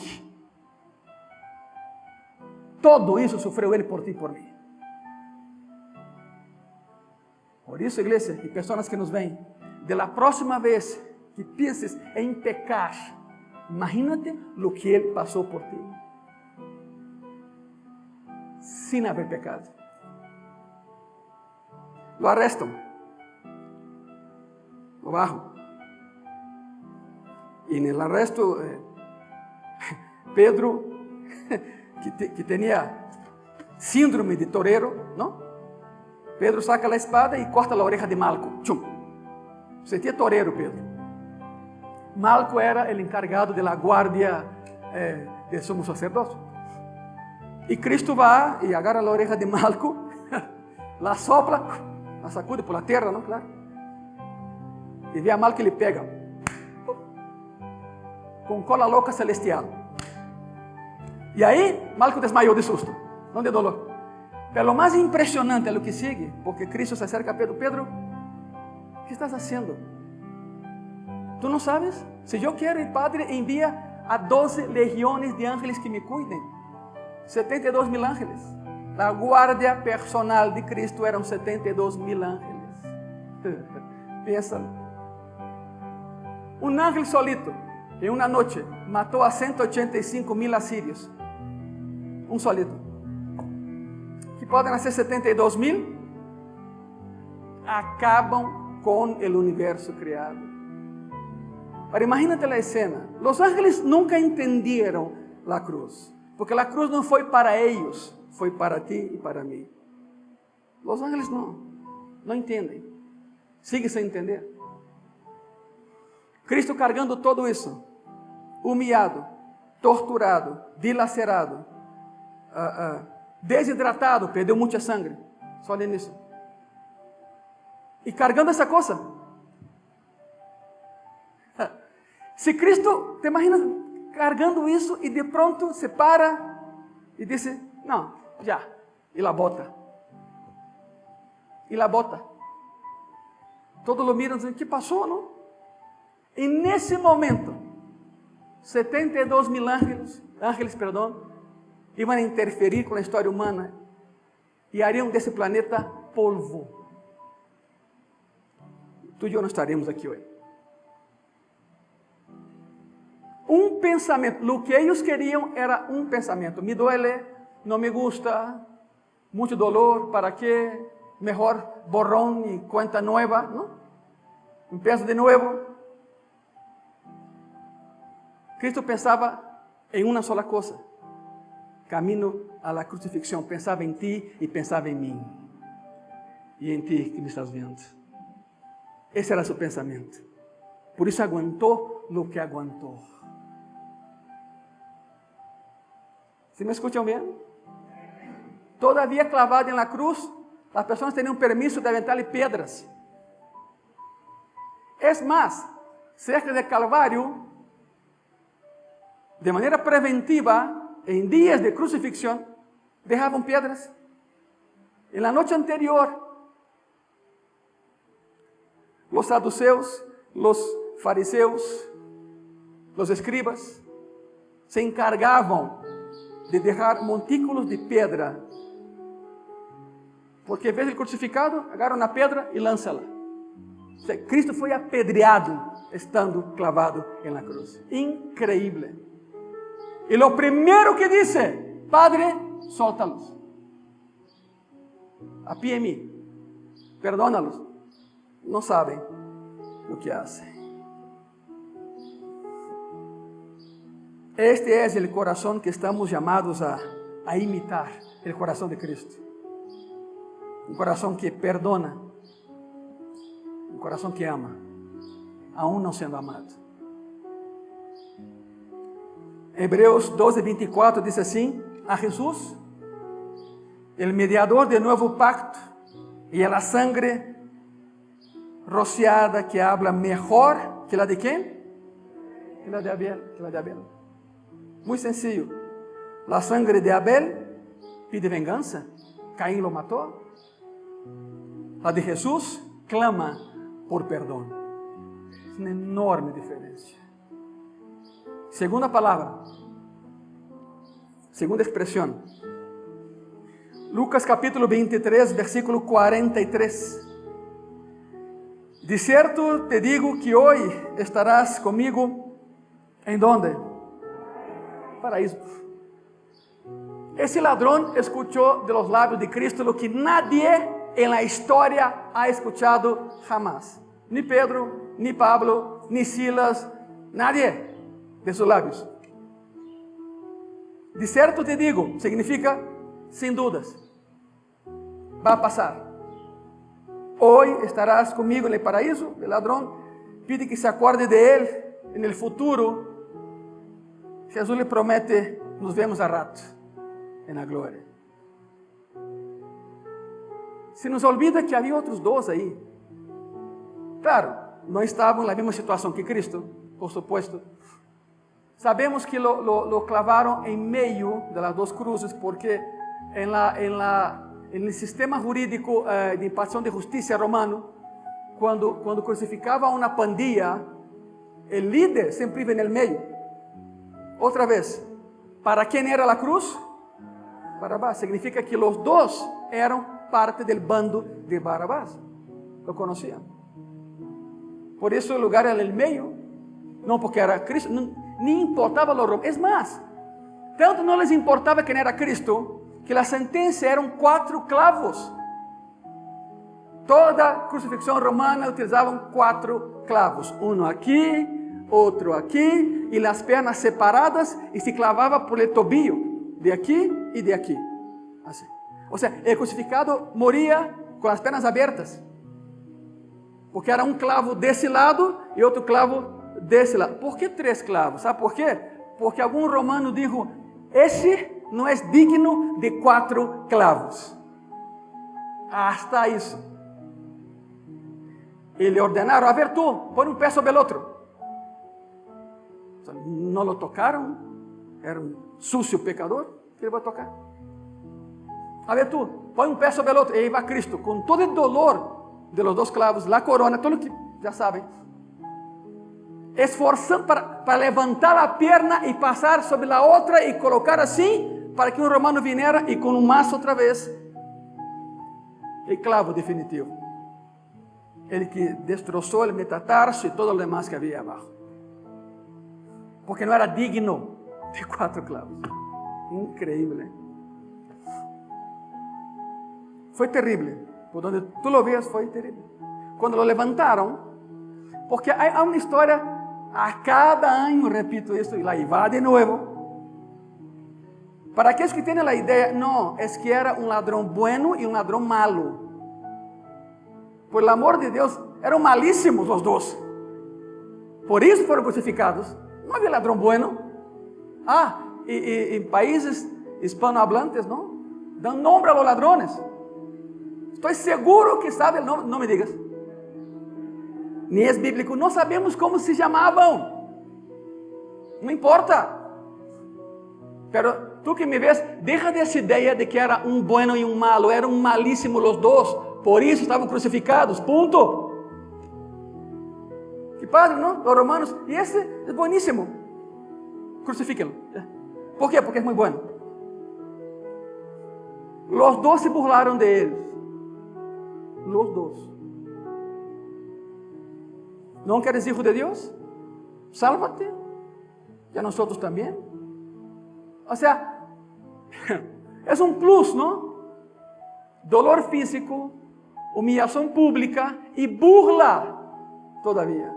Speaker 1: Todo isso sofreu ele por ti e por mim. Por isso, igreja, e pessoas que nos veem, de la próxima vez que penses em pecar, imagínate o que ele passou por ti, sem haver pecado. Lo arrestam, lo bajan. E no arresto, Pedro, que tinha síndrome de torero, não? Pedro saca a espada e corta a oreja de Malco. Tchum. Sentia torero, Pedro. Malco era o encargado da guardia do sumo sacerdote. E Cristo vai e agarra a oreja de Malco, la sopla, la sacude por la terra, não? Claro. E vê a Malco que ele pega. Com cola louca celestial. E aí, Malco desmaiou de susto, não de dolor. Pero lo mais impressionante é o que sigue, porque Cristo se acerca a Pedro. Pedro, o que estás fazendo? Tu não sabes? Se eu quero, o Padre envia a 12 legiões de ángeles que me cuidem. 72.000 ángeles. A guarda personal de Cristo eram 72.000 ángeles. Pensa. Um ángel solito, em uma noite, matou a 185.000 assírios. Um solito. Que podem nascer 72.000, acabam com o universo criado. Agora, imagínate a cena. Os ángeles nunca entenderam a cruz, porque a cruz não foi para eles, foi para ti e para mim. Os ángeles não entendem. Sigue sem entender. Cristo cargando todo isso, humilhado, torturado, dilacerado, desidratado, perdeu muita sangue. Só olhem nisso. E cargando essa coisa. Se Cristo, te imaginas cargando isso e de pronto se para e diz, não, já, e la bota. E la bota. Todos lo miram e dizem, que passou, não? E nesse momento, 72.000 ángeles, iban a interferir con la historia humana y harían de ese planeta polvo. Tú y yo no estaríamos aquí hoy. Un pensamiento, lo que ellos querían era un pensamiento. Me duele, no me gusta, mucho dolor, ¿para qué? Mejor borrón y cuenta nueva, ¿no? Empiezo de nuevo. Cristo pensaba en una sola cosa. Camino a la crucifixión. Pensaba en ti y pensaba en mí. Y en ti que me estás viendo. Ese era su pensamiento. Por eso aguantó lo que aguantó. ¿Sí me escuchan bien? Todavía clavado en la cruz, las personas tenían permiso de aventarle piedras. Es más, cerca del Calvario, de manera preventiva, en días de crucifixión, dejaban piedras. En la noche anterior, los saduceos, los fariseos, los escribas, se encargaban de dejar montículos de piedra. Porque en vez del crucificado, agarran una piedra y lánzala. O sea, Cristo fue apedreado estando clavado en la cruz. Increíble. Y lo primero que dice, Padre, suéltalos. A pie en mí. Perdónalos. No saben lo que hacen. Este es el corazón que estamos llamados a imitar, el corazón de Cristo. Un corazón que perdona, un corazón que ama, aún no siendo amado. Hebreos 12:24 dice así: a Jesús, el mediador del nuevo pacto, y a la sangre rociada que habla mejor que la de ¿quién? Que la de Abel. Muy sencillo. La sangre de Abel pide venganza. Caín lo mató. La de Jesús clama por perdón. Es una enorme diferencia. Segunda palabra. Segunda expresión. Lucas capítulo 23, versículo 43. De cierto te digo que hoy estarás conmigo. ¿En dónde? Paraíso. Ese ladrón escuchó de los labios de Cristo lo que nadie en la historia ha escuchado jamás. Ni Pedro, ni Pablo, ni Silas, nadie de sus labios. De cierto te digo, significa sin dudas. Va a pasar. Hoy estarás conmigo en el paraíso. El ladrón pide que se acuerde de él en el futuro. Jesús le promete, nos vemos a rato en la gloria. Se nos olvida que había otros dos ahí. Claro, no estaban en la misma situación que Cristo, por supuesto. Sabemos que lo clavaron en medio de las dos cruces porque en el sistema jurídico de impartición de justicia romano, cuando crucificaba a una pandilla, el líder siempre iba en el medio. Otra vez, ¿para quién era la cruz? Barrabás. Significa que los dos eran parte del bando de Barrabás. Lo conocían. Por eso el lugar era en el medio. No porque era Cristo, ni importaba lo romano. Es más, tanto no les importaba quién era Cristo, que la sentencia eran 4 clavos. Toda crucifixión romana utilizaban 4 clavos. Uno aquí, otro aquí, y las piernas separadas, y se clavaba por el tobillo, de aquí y de aquí. Así. O sea, el crucificado moría con las piernas abiertas, porque era un clavo de ese lado y otro clavo de ese lado. ¿Por qué 3 clavos? ¿Sabe por qué? Porque algún romano dijo, ese no es digno de 4 clavos. Hasta eso. Y le ordenaron, a ver tú, pon un pie sobre el otro. No lo tocaron, era un sucio pecador, que le va a tocar. A ver tú, pon un pie sobre el otro, y ahí va Cristo, con todo el dolor de los 2 clavos, la corona, todo lo que ya saben. esforçando para levantar a perna e passar sobre a outra e colocar assim, para que um romano viniera e com um maço outra vez, el clavo definitivo. El que destroçou o metatarso e todo o demás que havia abaixo. Porque não era digno de 4 clavos. Increíble. Foi terrível. Por onde tu lo veas, foi terrível. Quando lo levantaram, porque há uma história, a cada ano repito isso, e lá va de novo. Para aqueles que têm a ideia, não, é que era um ladrão bueno e um ladrão malo. Por amor de Deus, eram malíssimos os dois. Por isso foram crucificados. Não havia ladrão bueno. E em países hispanohablantes, não? Dão nome a los ladrones. Estou seguro que sabe o nome, não me digas. Nem é bíblico, não sabemos como se chamavam. Não importa. Pero tu que me ves, deixa dessa ideia de que era um bueno e um malo, eram malíssimos os dois, por isso estavam crucificados, ponto. Que padre, não? Os romanos, e esse é bueníssimo, crucifíquenlo. ¿Por quê? Porque é muito bueno. Os dois se burlaram de eles, os dois. ¿No quieres hijo de Dios? Sálvate, y a nosotros también. O sea, es un plus, ¿no? Dolor físico, humillación pública y burla todavía.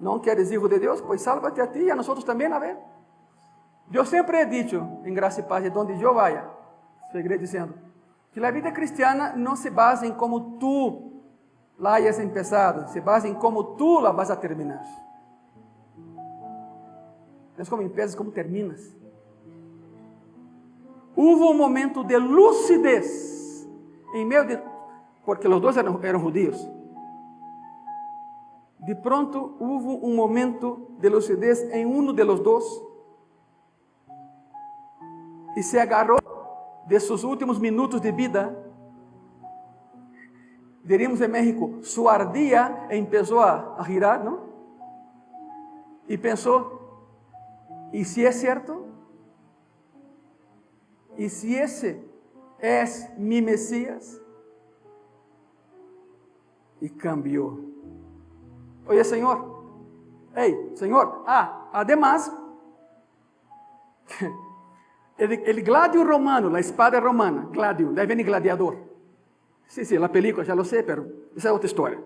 Speaker 1: ¿No quieres hijo de Dios? Pues sálvate a ti y a nosotros también, a ver. Yo siempre he dicho, en gracia y paz, de donde yo vaya, seguiré diciendo, que la vida cristiana no se basa en cómo tú la hayas empezado, se basa en cómo tú la vas a terminar. No es como empiezas, como terminas. Hubo un momento de lucidez en medio de... Porque los dos eran judíos. De pronto hubo un momento de lucidez en uno de los dos y se agarró de sus últimos minutos de vida. Diríamos en México, su ardilla empezó a girar, ¿no? Y pensó, ¿y si es cierto? ¿Y si ese es mi Mesías? Y cambió. Oye, Señor, hey, Señor, además, el gladio romano, la espada romana, gladio, de ahí viene gladiador. Sí, la película, ya lo sé, pero esa es otra historia.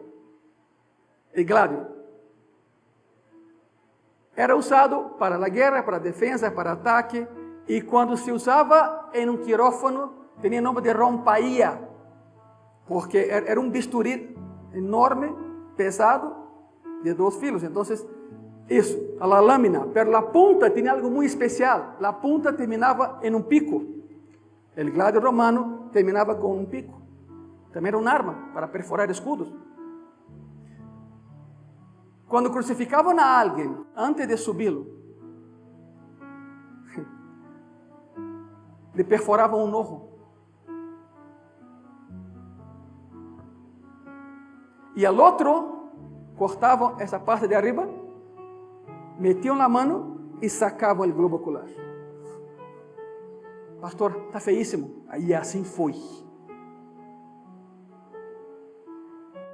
Speaker 1: El gladio era usado para la guerra, para defensa, para ataque, y cuando se usaba en un quirófano, tenía el nombre de rompaía, porque era un bisturí enorme, pesado, de 2 filos. Entonces, eso, a la lámina, pero la punta tenía algo muy especial. La punta terminaba en un pico. El gladio romano terminaba con un pico. Também era um arma para perforar escudos. Quando crucificavam a alguém, antes de subi-lo, lhe perforavam um ojo. E ao outro, cortavam essa parte de arriba, metiam na mão e sacavam o globo ocular. Pastor, está feíssimo. Aí assim foi.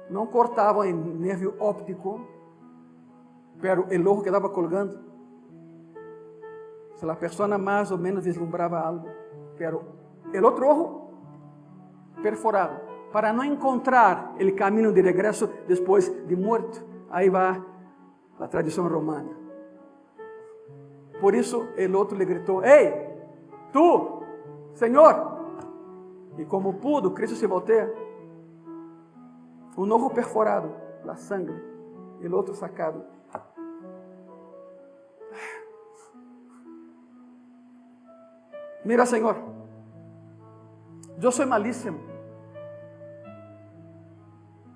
Speaker 1: Não cortavam em nervio óptico, pero o ojo quedava colgando. Se a pessoa mais ou menos vislumbrava algo, pero o outro ojo perforado, para não encontrar o caminho de regresso depois de morto. Aí vai a tradição romana. Por isso, o outro lhe gritou: "Ei, tu, Senhor!" E como pudo, Cristo se voltea. Um ojo perforado, la sangre, e o outro sacado. Mira, Senhor, eu sou malíssimo.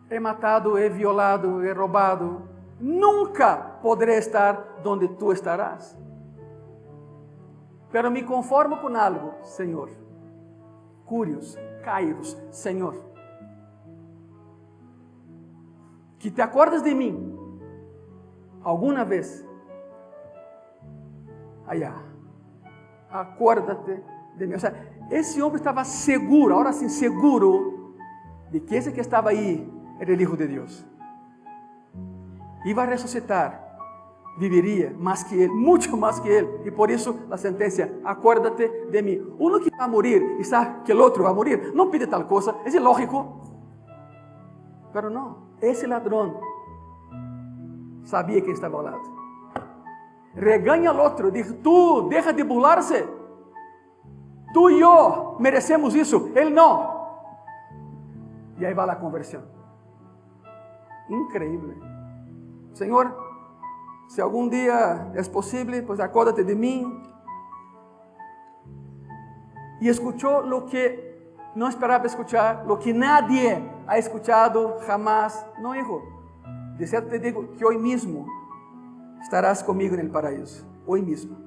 Speaker 1: He matado, he violado, he roubado. Nunca poderei estar donde tu estarás. Pero me conformo com algo, Senhor. Curios, kairos, Senhor. Que te acordas de mim, alguna vez allá, acuérdate de mí. O sea, ese hombre estaba seguro, ahora sí seguro, de que ese que estaba ahí era el Hijo de Dios. Iba a resucitar, viviría más que él, mucho más que él. Y por eso la sentencia, acuérdate de mí. Uno que va a morir y sabe que el otro va a morir, no pide tal cosa, es ilógico. Pero no, ese ladrón sabía que estaba al lado. Regaña al otro, dice, tú, deja de burlarse. Tú y yo merecemos eso, él no. Y ahí va la conversión. Increíble. Señor, si algún día es posible, pues acuérdate de mí. Y escuchó lo que no esperaba escuchar, lo que nadie ha escuchado jamás. No, hijo, de cierto te digo que hoy mismo estarás conmigo en el paraíso. Hoy mismo.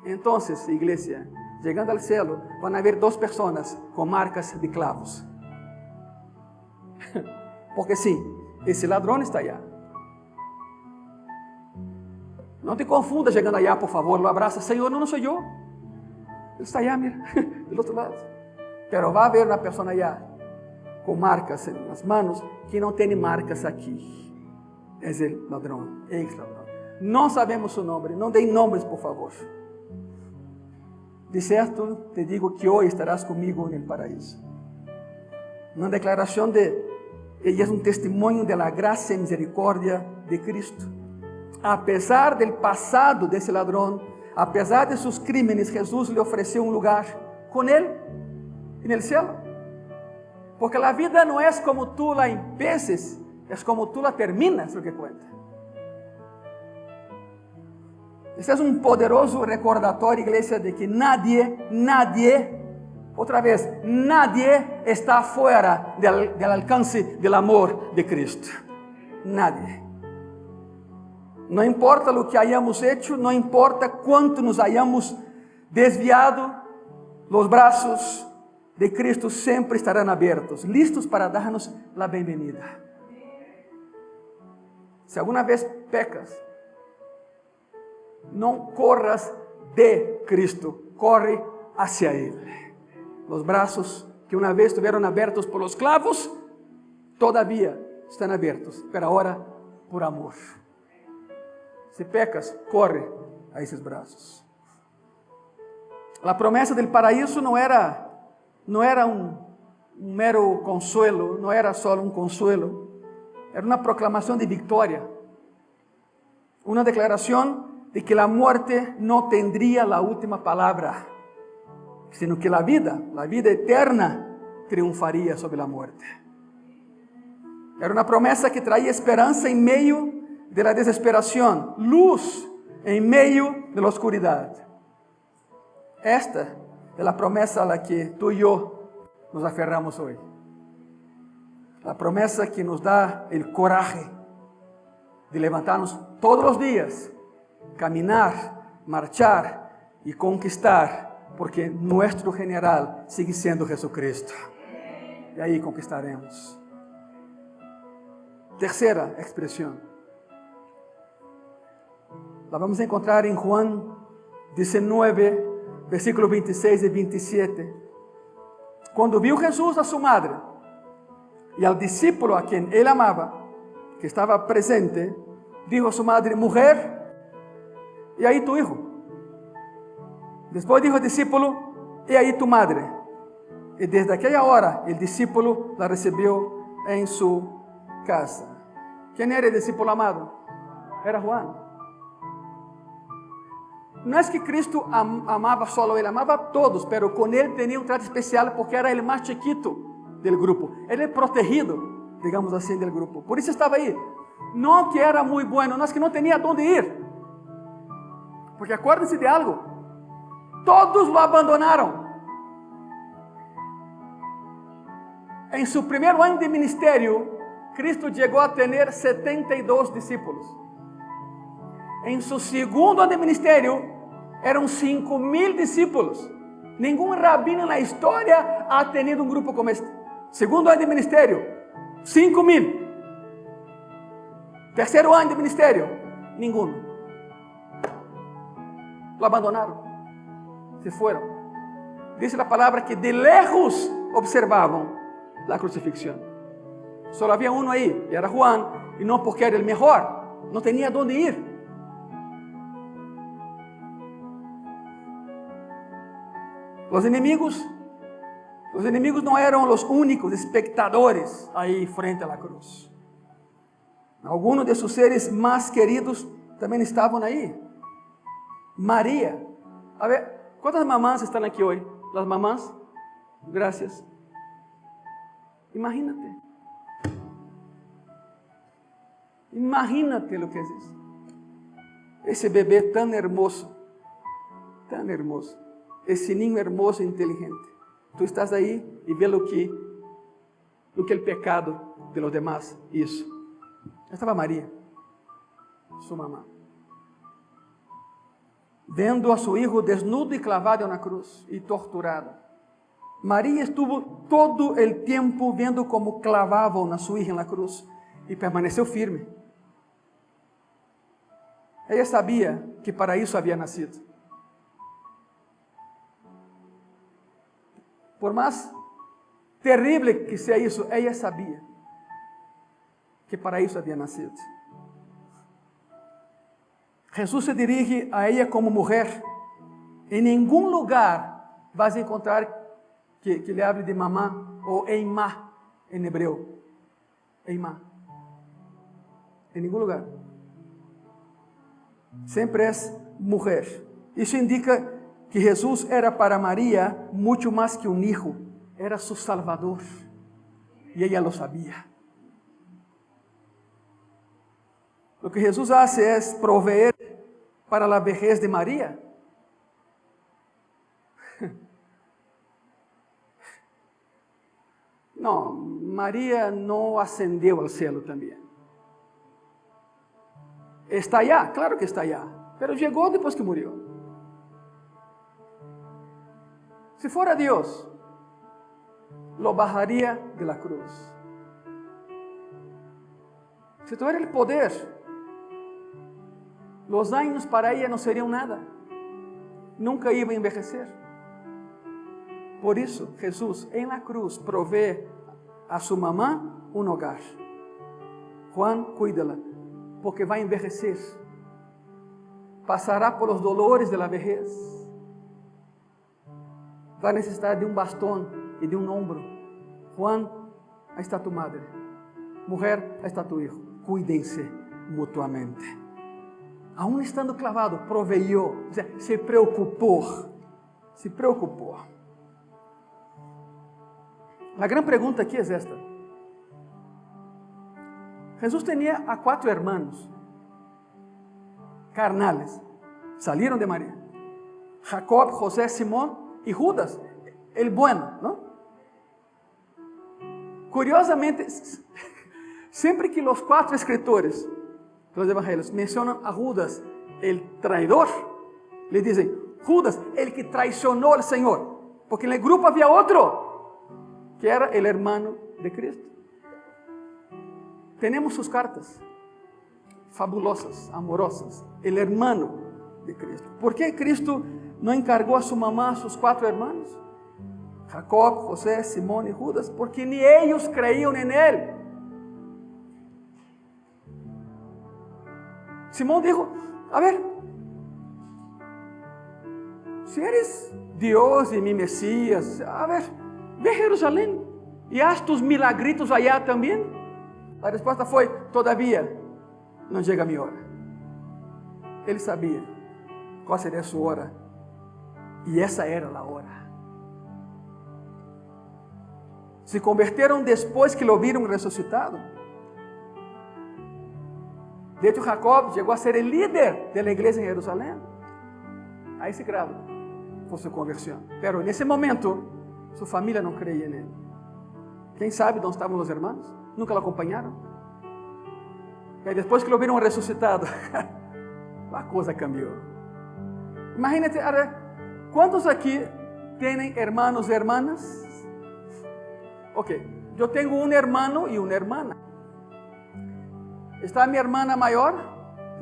Speaker 1: Entonces, iglesia, llegando al cielo, van a haber dos personas con marcas de clavos. Porque sí, ese ladrón está allá. No te confundas llegando allá, por favor, lo abraza. Señor, no soy yo. Él está allá, mira, del otro lado. Pero va a haber una persona allá con marcas en las manos que no tiene marcas aquí. Es el ladrón, ex ladrón. No sabemos su nombre, no den nombres, por favor. De cierto, te digo que hoy estarás conmigo en el paraíso. Una declaración ella es un testimonio de la gracia y misericordia de Cristo. A pesar del pasado de ese ladrón, a pesar de sus crímenes, Jesús le ofreció un lugar con él en el cielo. Porque la vida no es como tú la empieces, es como tú la terminas, lo que cuenta. Este es un poderoso recordatorio, iglesia, de que nadie, otra vez, nadie está fuera del alcance del amor de Cristo. Nadie. No importa lo que hayamos hecho, no importa cuánto nos hayamos desviado, los brazos de Cristo siempre estarán abiertos, listos para darnos la bienvenida. Si alguna vez pecas, no corras de Cristo, corre hacia Él. Los brazos que una vez estuvieron abiertos por los clavos, todavía están abiertos, pero ahora por amor. Si pecas, corre a esos brazos. La promesa del paraíso no era un mero consuelo, no era solo un consuelo, era una proclamación de victoria, una declaración de que la muerte no tendría la última palabra, sino que la vida eterna, triunfaría sobre la muerte. Era una promesa que traía esperanza en medio de la desesperación, luz en medio de la oscuridad. Esta es la promesa a la que tú y yo nos aferramos hoy. La promesa que nos da el coraje de levantarnos todos los días, caminar, marchar y conquistar, porque nuestro general sigue siendo Jesucristo. Y ahí conquistaremos. Tercera expresión. La vamos a encontrar en Juan 19, versículos 26 y 27. Cuando vio Jesús a su madre y al discípulo a quien él amaba, que estaba presente, dijo a su madre: mujer, y ahí tu hijo. Después dijo al discípulo: y ahí tu madre. Y desde aquella hora el discípulo la recibió en su casa. ¿Quién era el discípulo amado? Era Juan. No es que Cristo amaba solo a él, amaba a todos, pero con él tenía un trato especial porque era el más chiquito del grupo. Era el protegido, digamos así, del grupo. Por eso estaba ahí. No que era muy bueno, no es que no tenía dónde ir. Porque acuérdense de algo. Todos lo abandonaron. En su primer año de ministerio, Cristo llegó a tener 72 discípulos. En su segundo año de ministerio, eram 5.000 discípulos. Ningún rabino en la historia ha tenido un grupo como este. Segundo año de ministerio, 5.000. Terceiro año de ministerio, Ninguno. Lo abandonaron. Se fueron. Dice la palabra que de lejos observaban la crucifixión. Solo había uno ahí, y era Juan, y no porque era el mejor, no tenía dónde ir. Los enemigos no eran los únicos espectadores ahí frente a la cruz. Algunos de sus seres más queridos también estaban ahí. María. A ver, ¿cuántas mamás están aquí hoy? Las mamás. Gracias. Imagínate. Imagínate lo que es eso. Ese bebé tan hermoso. Tan hermoso. Ese niño hermoso e inteligente. Tú estás ahí y ves lo que el pecado de los demás hizo. Estaba María, su mamá, vendo a su hijo desnudo y clavado en una cruz y torturado. María estuvo todo el tiempo viendo cómo clavaban a su hija en la cruz y permaneció firme. Ella sabía que para eso había nacido. Por más terrible que sea eso, ella sabía que para isso havia nascido. Jesus se dirige a ella como mujer. Em nenhum lugar vas a encontrar que le hable de mamá ou eimá em hebreu. Eimá. Em nenhum lugar. Sempre é mulher. Isso indica que Jesus era para Maria muito mais que um hijo. Era su Salvador. E ela lo sabia. Lo que Jesús hace es proveer para la vejez de María. No, María no ascendió al cielo también. Está allá, claro que está allá, pero llegó después que murió. Si fuera Dios, lo bajaría de la cruz. Si tuviera el poder, los años para ella no serían nada. Nunca iba a envejecer. Por eso Jesús en la cruz provee a su mamá un hogar. Juan, cuídala, porque va a envejecer. Pasará por los dolores de la vejez. Va a necesitar de un bastón y de un hombro. Juan, ahí está tu madre. Mujer, ahí está tu hijo. Cuídense mutuamente. Aún estando clavado, proveyó, o sea, se preocupó. Se preocupó. La gran pregunta aquí es esta. Jesús tenía a 4 hermanos carnales. Salieron de María. Jacob, José, Simón y Judas, el bueno, ¿no? Curiosamente, siempre que los 4 escritores los evangelios mencionan a Judas, el traidor, le dicen, Judas, el que traicionó al Señor, porque en el grupo había otro, que era el hermano de Cristo. Tenemos sus cartas, fabulosas, amorosas, el hermano de Cristo. ¿Por qué Cristo no encargó a su mamá a sus 4 hermanos? Jacob, José, Simón y Judas, porque ni ellos creían en él. Simón dijo, a ver, si eres Dios y mi Mesías, a ver, ve a Jerusalén y haz tus milagritos allá también. La respuesta fue, todavía no llega mi hora. Él sabía cuál sería su hora y esa era la hora. Se convirtieron después que lo vieron resucitado. De hecho, Jacob llegó a ser el líder de la iglesia en Jerusalén. A ese grado fue su conversión. Pero en ese momento, su familia no creía en él. ¿Quién sabe dónde estaban los hermanos? Nunca lo acompañaron. Y después que lo vieron resucitado, la cosa cambió. Imagínate, ahora, ¿cuántos aquí tienen hermanos y hermanas? Ok, yo tengo un hermano y una hermana. Está mi hermana mayor,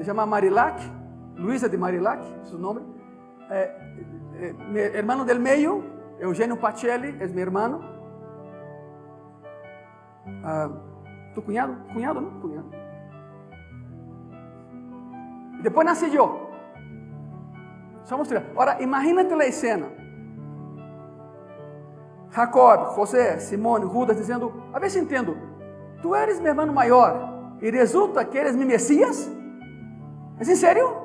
Speaker 1: se llama Marilac, Luisa de Marilac, su nombre. Mi hermano del medio, Eugenio Pacelli, es mi hermano. Tu cuñado, ¿no? Cuñado. Después nací yo. Somos tres. Ahora, imagínate la escena. Jacob, José, Simón, Judas dizendo, a ver se entendo, tu eres meu irmão maior e resulta que eres mi Messias? ¿Es en serio?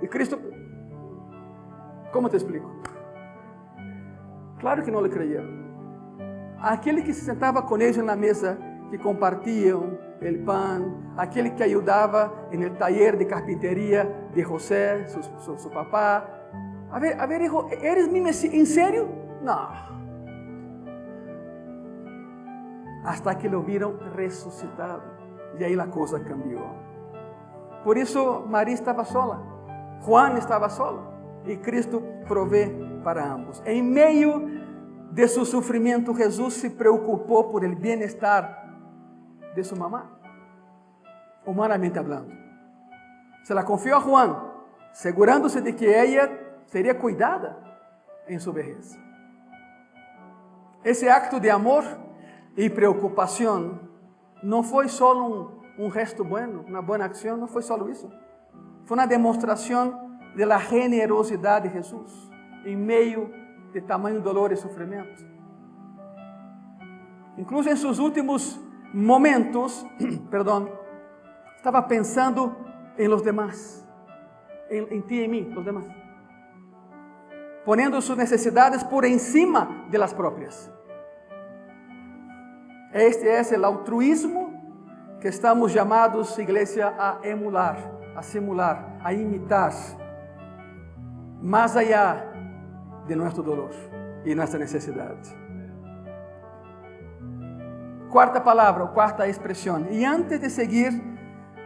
Speaker 1: E Cristo, como te explico? Claro que não lhe creyeron. Aquele que se sentava com eles na mesa, que compartiam o pão, aquele que ajudava no taller de carpinteria de José, su papá. A ver, hijo, ¿eres mi Messias? ¿En serio? No. Hasta que lo viram ressuscitado. E aí a coisa cambiou. Por isso, Maria estava sola. Juan estava solo. E Cristo provê para ambos. Em meio de seu sofrimento, Jesus se preocupou por el bienestar de sua mamá. Humanamente hablando. Se la confiou a Juan, segurando-se de que ela seria cuidada em sua vejez. Esse acto de amor e preocupação não foi só um gesto bueno, uma boa ação, não foi só isso. Foi uma demonstração da generosidade de Jesus em meio de tamanho dolor e sofrimento. Incluso em seus últimos momentos, estava pensando em los demás, em ti e em mim, los demás, ponendo suas necessidades por encima de las propias. Este é o altruísmo que estamos chamados, igreja, a emular, a simular, a imitar, mais allá de nosso dolor e nossa necessidade. Quarta palavra, quarta expressão. E antes de seguir,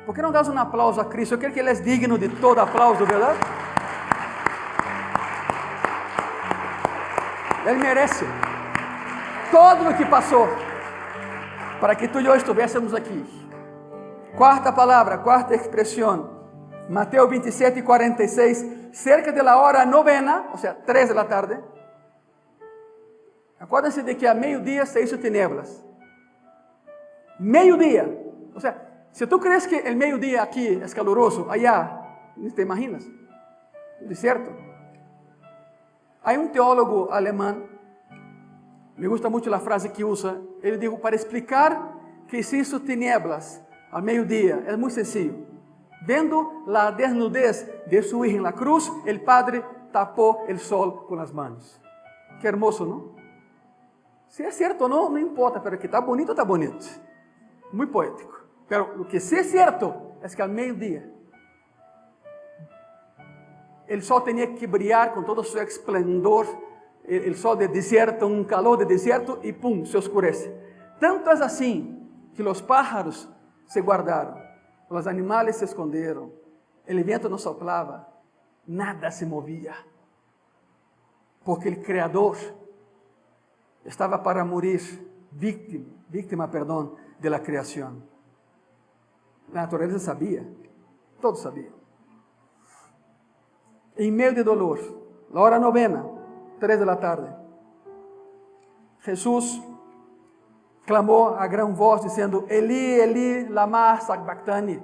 Speaker 1: por que não dás um aplauso a Cristo? Eu quero que Ele é digno de todo aplauso, verdade? Ele merece todo o que passou para que tu e eu estivéssemos aqui. Quarta palavra, quarta expressão. Mateus 27, 46. Cerca de la hora novena, ou seja, 3 da tarde. Acuérdense de que a meio-dia se hizo tinieblas. Meio-dia. Ou seja, se tu crees que o meio-dia aqui é caloroso, allá, ¿te imaginas? Desierto. Há um teólogo alemão, me gusta muito a frase que usa, ele dijo, para explicar que se hizo tinieblas ao meio-dia, é muito sencillo. Vendo a desnudez de su hija en la cruz, el Padre tapó el sol con las manos. Que hermoso, ¿no? Si es cierto o no, no importa, pero que está bonito, está bonito. Muy poético. Pero lo que sí es cierto es que al mediodía el sol tenía que brillar con todo su esplendor, el sol de desierto, un calor de desierto y pum, se oscurece. Tanto es así que los pájaros se guardaron. Os animais se esconderam, o vento não soplava, nada se movia, porque o Criador estava para morir víctima, de la criação. A natureza sabia, todos sabiam. Em meio de dolor, a hora novena, 3 da tarde, Jesus clamou a gran voz, dizendo, Eli, Eli, lama sabachthani.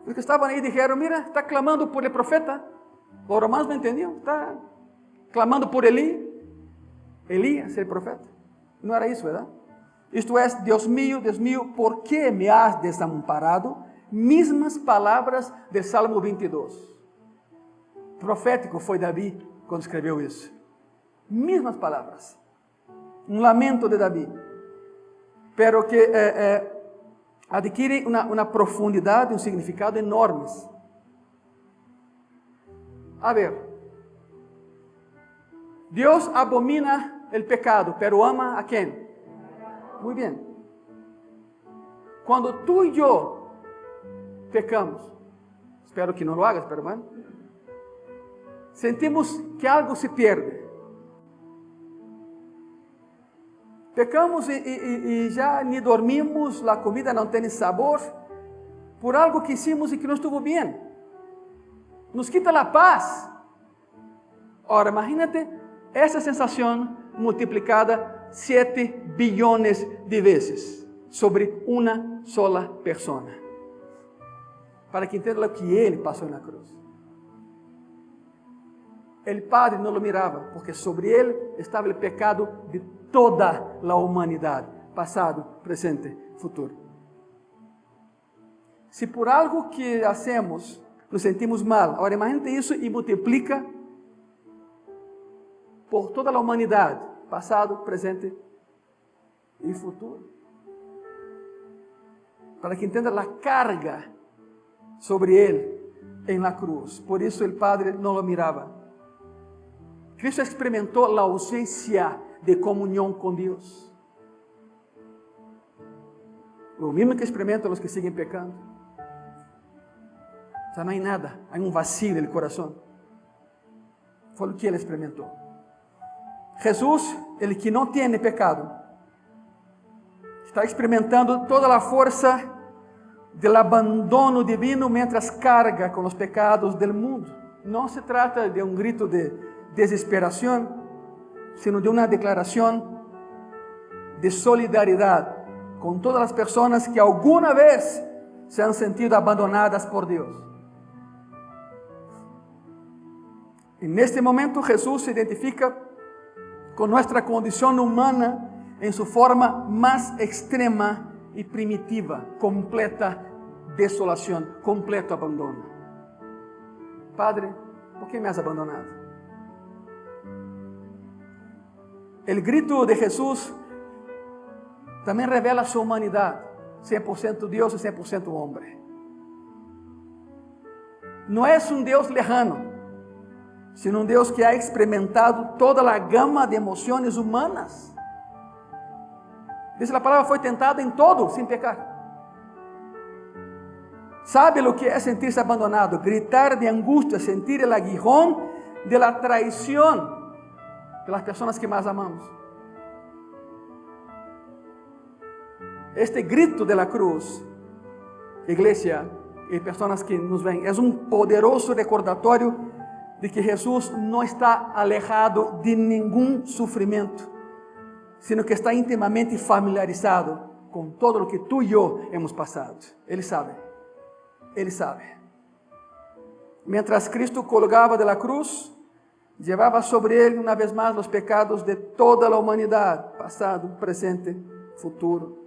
Speaker 1: Os que estavam aí dijeron, mira, está clamando por el profeta. Os romanos não entendiam, está clamando por Eli. Elías, el profeta. Não era isso, verdade? Isto é, Deus mío, ¿por que me has desamparado? Mismas palavras do Salmo 22. Profético foi Davi quando escreveu isso. Mismas palavras. Um lamento de Davi, pero que adquire uma profundidade, um significado enormes. A ver, Deus abomina o pecado, pero ama a quem? Muito bem. Quando tu e eu pecamos, espero que não lo hagas, pero bueno, sentimos que algo se perde. Pecamos e já nem dormimos, a comida não tem sabor, por algo que hicimos y que no estuvo bien. Nos quita la paz. Ahora, imagínate esa sensación multiplicada 7 billones de veces sobre una sola persona. Para que entienda lo que Él pasó en la cruz. El Padre no lo miraba, porque sobre Él estaba el pecado de toda la humanidad, pasado, presente, futuro. Si por algo que hacemos nos sentimos mal, ahora imagínate eso y multiplica por toda la humanidad, pasado, presente y futuro. Para que entienda la carga sobre Él en la cruz. Por eso el Padre no lo miraba. Cristo experimentó la ausencia de comunión con Dios. Lo mismo que experimentan los que siguen pecando. O sea, no hay nada, hay un vacío del corazón. Fue lo que Él experimentó. Jesús, el que no tiene pecado, está experimentando toda la fuerza del abandono divino mientras carga con los pecados del mundo. No se trata de un grito de desesperación, sino de una declaración de solidaridad con todas las personas que alguna vez se han sentido abandonadas por Dios. En este momento Jesús se identifica con nuestra condición humana en su forma más extrema y primitiva, completa desolación, completo abandono. Padre, ¿por qué me has abandonado? El grito de Jesús también revela su humanidad, 100% Dios y 100% hombre. No es un Dios lejano, sino un Dios que ha experimentado toda la gama de emociones humanas. Dice la palabra, fue tentado en todo, sin pecar. Sabe lo que es sentirse abandonado, gritar de angustia, sentir el aguijón de la traición de las personas que más amamos. Este grito de la cruz, iglesia y personas que nos ven, es un poderoso recordatorio de que Jesús no está alejado de ningún sufrimiento, sino que está íntimamente familiarizado con todo lo que tú y yo hemos pasado. Él sabe. Él sabe. Mientras Cristo colgaba de la cruz, llevaba sobre Él una vez más los pecados de toda la humanidad, pasado, presente, futuro.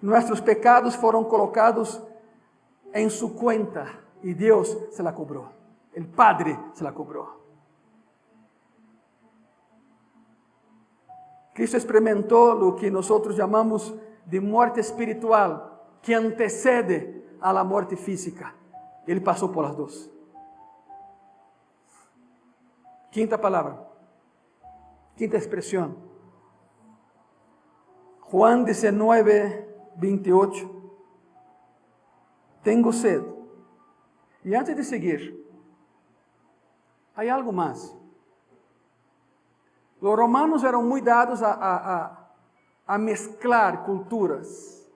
Speaker 1: Nuestros pecados fueron colocados en su cuenta y Dios se la cobró. El Padre se la cobró. Cristo experimentó lo que nosotros llamamos de muerte espiritual, que antecede a la muerte física. Él pasó por las dos. Quinta palabra, quinta expresión. Juan 19:28. Tengo sed. Y antes de seguir, hay algo más. Los romanos eran muy dados a mezclar culturas.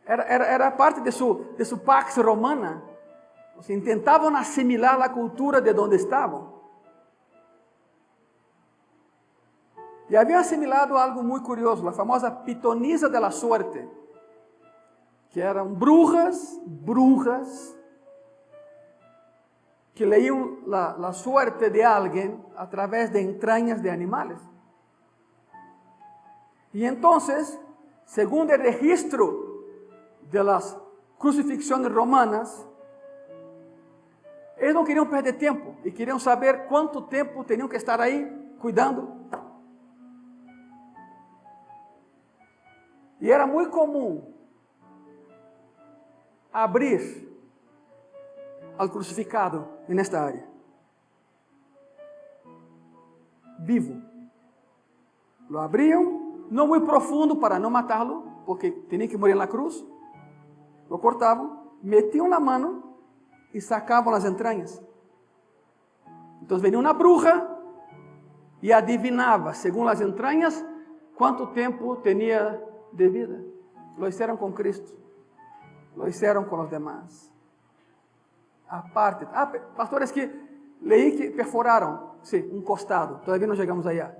Speaker 1: Era parte de su pax romana. O sea, intentaban asimilar la cultura de donde estaban. Y habían asimilado algo muy curioso, la famosa pitonisa de la suerte, que eran brujas, que leían la suerte de alguien a través de entrañas de animales. Y entonces, según el registro de las crucifixiones romanas, ellos no querían perder tiempo y querían saber cuánto tiempo tenían que estar ahí cuidando. Y era muy común abrir al crucificado en esta área, vivo. Lo abrían, no muy profundo para no matarlo, porque tenía que morir en la cruz. Lo cortaban, metían la mano y sacaban las entrañas. Entonces venía una bruja y adivinaba, según las entrañas, cuánto tiempo tenía de vida. Lo hicieron con Cristo. lo hicieron con los demás. Aparte. Pastores, que leí que perforaron, sí, un costado. Todavía no llegamos allá.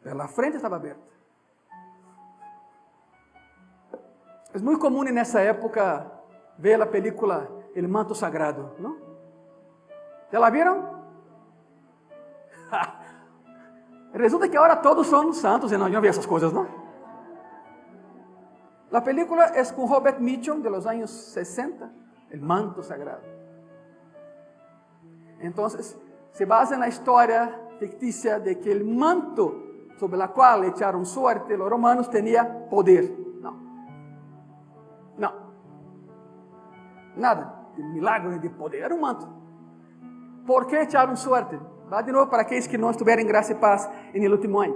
Speaker 1: Pero la frente estaba abierta. Es muy común en esa época ver la película El Manto Sagrado, ¿no? ¿Ya la vieron? Resulta que ahora todos son santos, y no, yo no vi esas cosas, ¿no? La película es con Robert Mitchum de los años 60, El Manto Sagrado. Entonces, se basa en la historia ficticia de que el manto sobre la cual echaron suerte los romanos tenía poder. No. Nada de milagro ni de poder, era un manto. ¿Por qué echaron suerte? Va de nuevo para aquellos que no estuvieron en gracia y paz en el último año.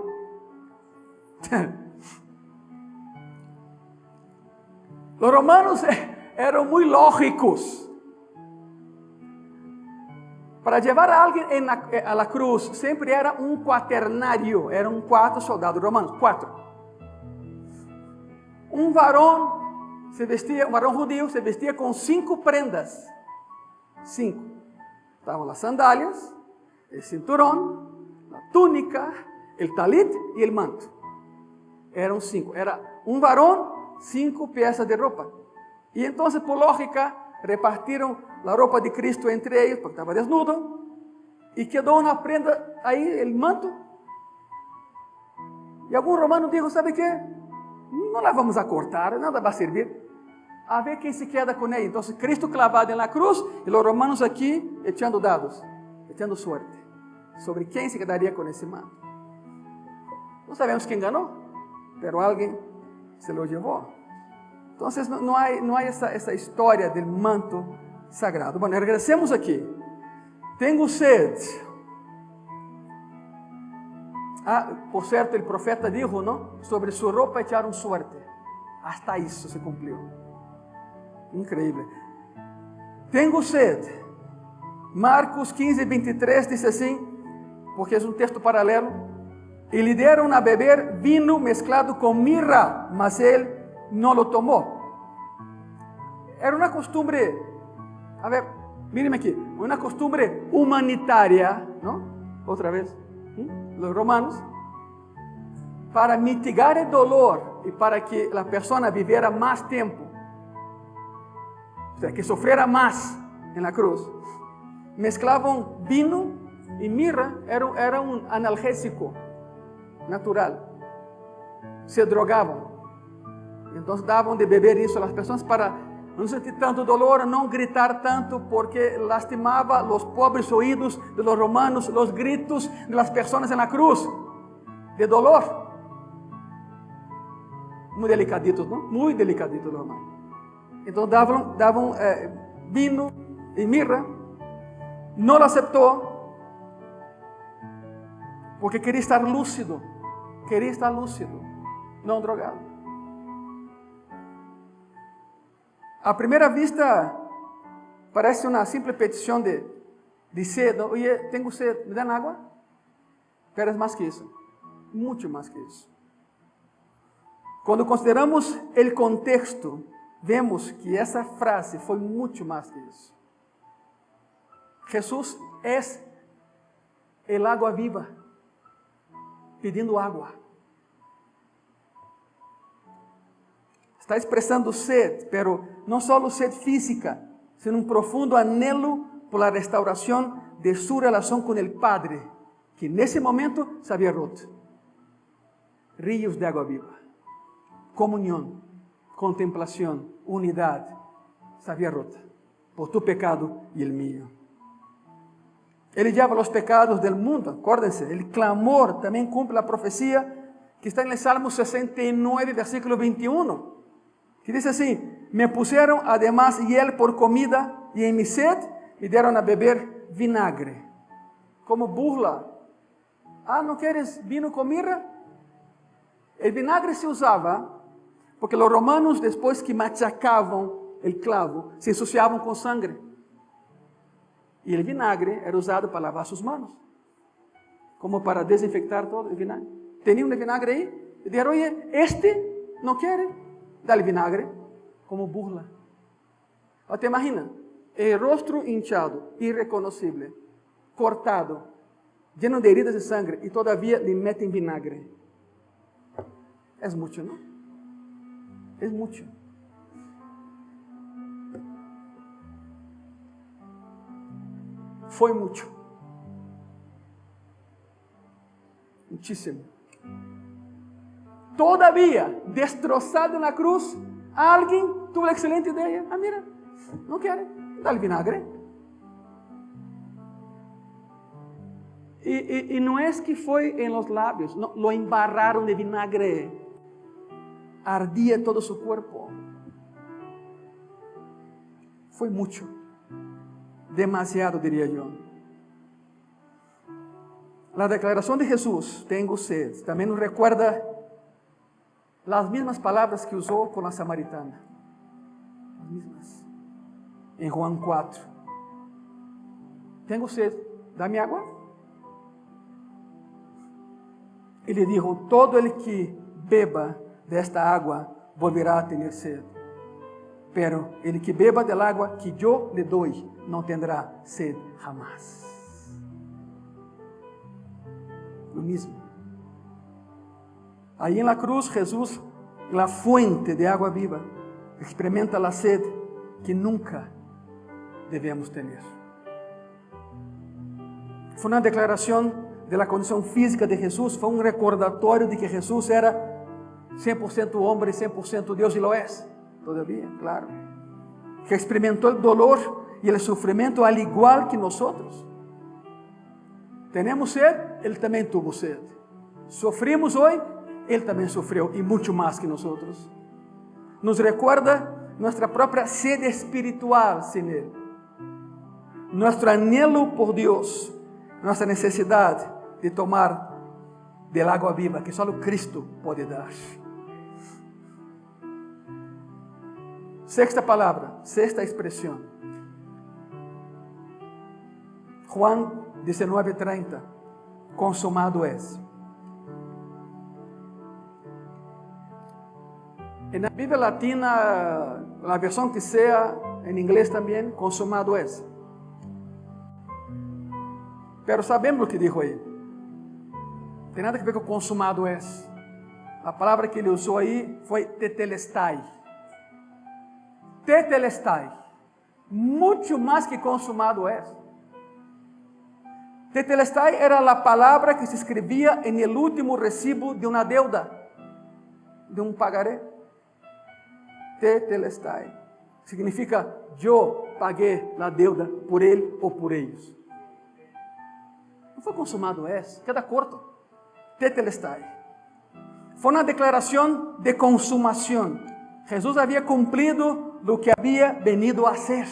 Speaker 1: Los romanos eran muy lógicos. Para llevar a alguien a la cruz siempre era un cuaternario, eran 4 soldados romanos, 4. Un varón judío se vestía con 5 prendas. 5. Estaban las sandalias, el cinturón, la túnica, el talit y el manto. Eran 5. Era un varón, 5 piezas de ropa. Y entonces, por lógica, repartieron la ropa de Cristo entre ellos, porque estaba desnudo, y quedó una prenda ahí, el manto. Y algún romano dijo, ¿sabe qué? No la vamos a cortar, nada va a servir. A ver quién se queda con ella. Entonces, Cristo clavado en la cruz, y los romanos aquí echando dados, echando suerte, sobre quién se quedaría con ese manto. No sabemos quién ganó, pero alguien se lo llevó. Entonces no hay esa historia del manto sagrado. Bueno, regresemos aquí. Tengo sed. Por cierto, el profeta dijo, ¿no? Sobre su ropa echaron suerte. Hasta eso se cumplió. Increíble. Tengo sed. Marcos 15, 23 dice así, porque es un texto paralelo. Y le dieron a beber vino mezclado con mirra, mas él no lo tomó. Era una costumbre, a ver, mírenme aquí, una costumbre humanitaria, ¿no? Otra vez, los romanos, para mitigar el dolor y para que la persona viviera más tiempo, o sea, que sufriera más en la cruz, mezclaban vino y mirra, era un analgésico natural, se drogaban. Entonces daban de beber isso a las personas para não sentir tanto dolor, não gritar tanto, porque lastimava os pobres oídos de los romanos, los gritos de las personas en la cruz, de dolor. Muy delicaditos, ¿no? Muy delicaditos los romanos. Entonces davam vino y mirra. No lo aceptó, porque quería estar lúcido, não drogado. A primeira vista, parece uma simples petição de sed. Oye, tengo sed, ¿me dan agua? Pero es más que isso, mucho más que isso. Quando consideramos o contexto, vemos que essa frase foi muito mais que isso. Jesús es el agua viva, pedindo água. Está expressando sed, pero não só sed física, sino profundo anhelo por la restauração de su relação com o Padre, que nesse momento se había roto. Ríos de água viva, comunhão, contemplação, unidade, se había roto por tu pecado e el mío. Ele lleva os pecados del mundo, acuérdense, el clamor também cumpre a profecia que está en el Salmo 69, versículo 21. Que dice así, me pusieron además hiel por comida y en mi sed me dieron a beber vinagre. Como burla. ¿No quieres vino con mirra? El vinagre se usaba porque los romanos, después que machacaban el clavo, se ensuciaban con sangre. Y el vinagre era usado para lavar sus manos, como para desinfectar todo el vinagre. Tenían un vinagre ahí y dijeron, oye, no quiere. Dale vinagre. como burla. ¿O te imaginas? El rostro hinchado, irreconocible, cortado, lleno de heridas de sangre y todavía le meten vinagre. Es mucho, ¿no? Es mucho. Fue mucho. Muchísimo. Todavía, destrozado en la cruz, alguien tuvo la excelente idea. Ah, mira, no quiere, dale vinagre. Y no es que fue en los labios, no, lo embarraron de vinagre. Ardía todo su cuerpo. Fue mucho. Demasiado, diría yo. La declaración de Jesús, tengo sed, también nos recuerda las mismas palabras que usó con la samaritana. Las mismas. En Juan 4. Tengo sed, dame agua. Y le dijo, todo el que beba de esta agua volverá a tener sed. Pero el que beba del agua que yo le doy no tendrá sed jamás. Lo mismo. Ahí en la cruz Jesús, la fuente de agua viva, experimenta la sed que nunca debemos tener. Fue una declaración de la condición física de Jesús, fue un recordatorio de que Jesús era 100% hombre y 100% Dios, y lo es todavía, claro. Que experimentó el dolor y el sufrimiento al igual que nosotros. Tenemos sed, Él también tuvo sed. Sufrimos hoy, Él también sufrió, y mucho más que nosotros. Nos recuerda nuestra propia sed espiritual sin Él. Nuestro anhelo por Dios, nuestra necesidad de tomar del agua viva que solo Cristo puede dar. Sexta palabra, sexta expresión. Juan 19:30. Consumado es. En la Biblia Latina, la versión que sea, en inglés también, consumado es. Pero sabemos lo que dijo ahí. Não tem nada a ver com consumado es. A palavra que ele usou aí foi tetelestai. Tetelestai. Muito mais que consumado es. Tetelestai era a palavra que se escrevia em el último recibo de uma deuda, de um pagaré. Tetelestai. Significa, eu paguei a deuda por ele ou por eles. Não foi consumado es, queda corto. Tetelestai. Foi uma declaração de consumação. Jesus havia cumprido o que havia venido a ser.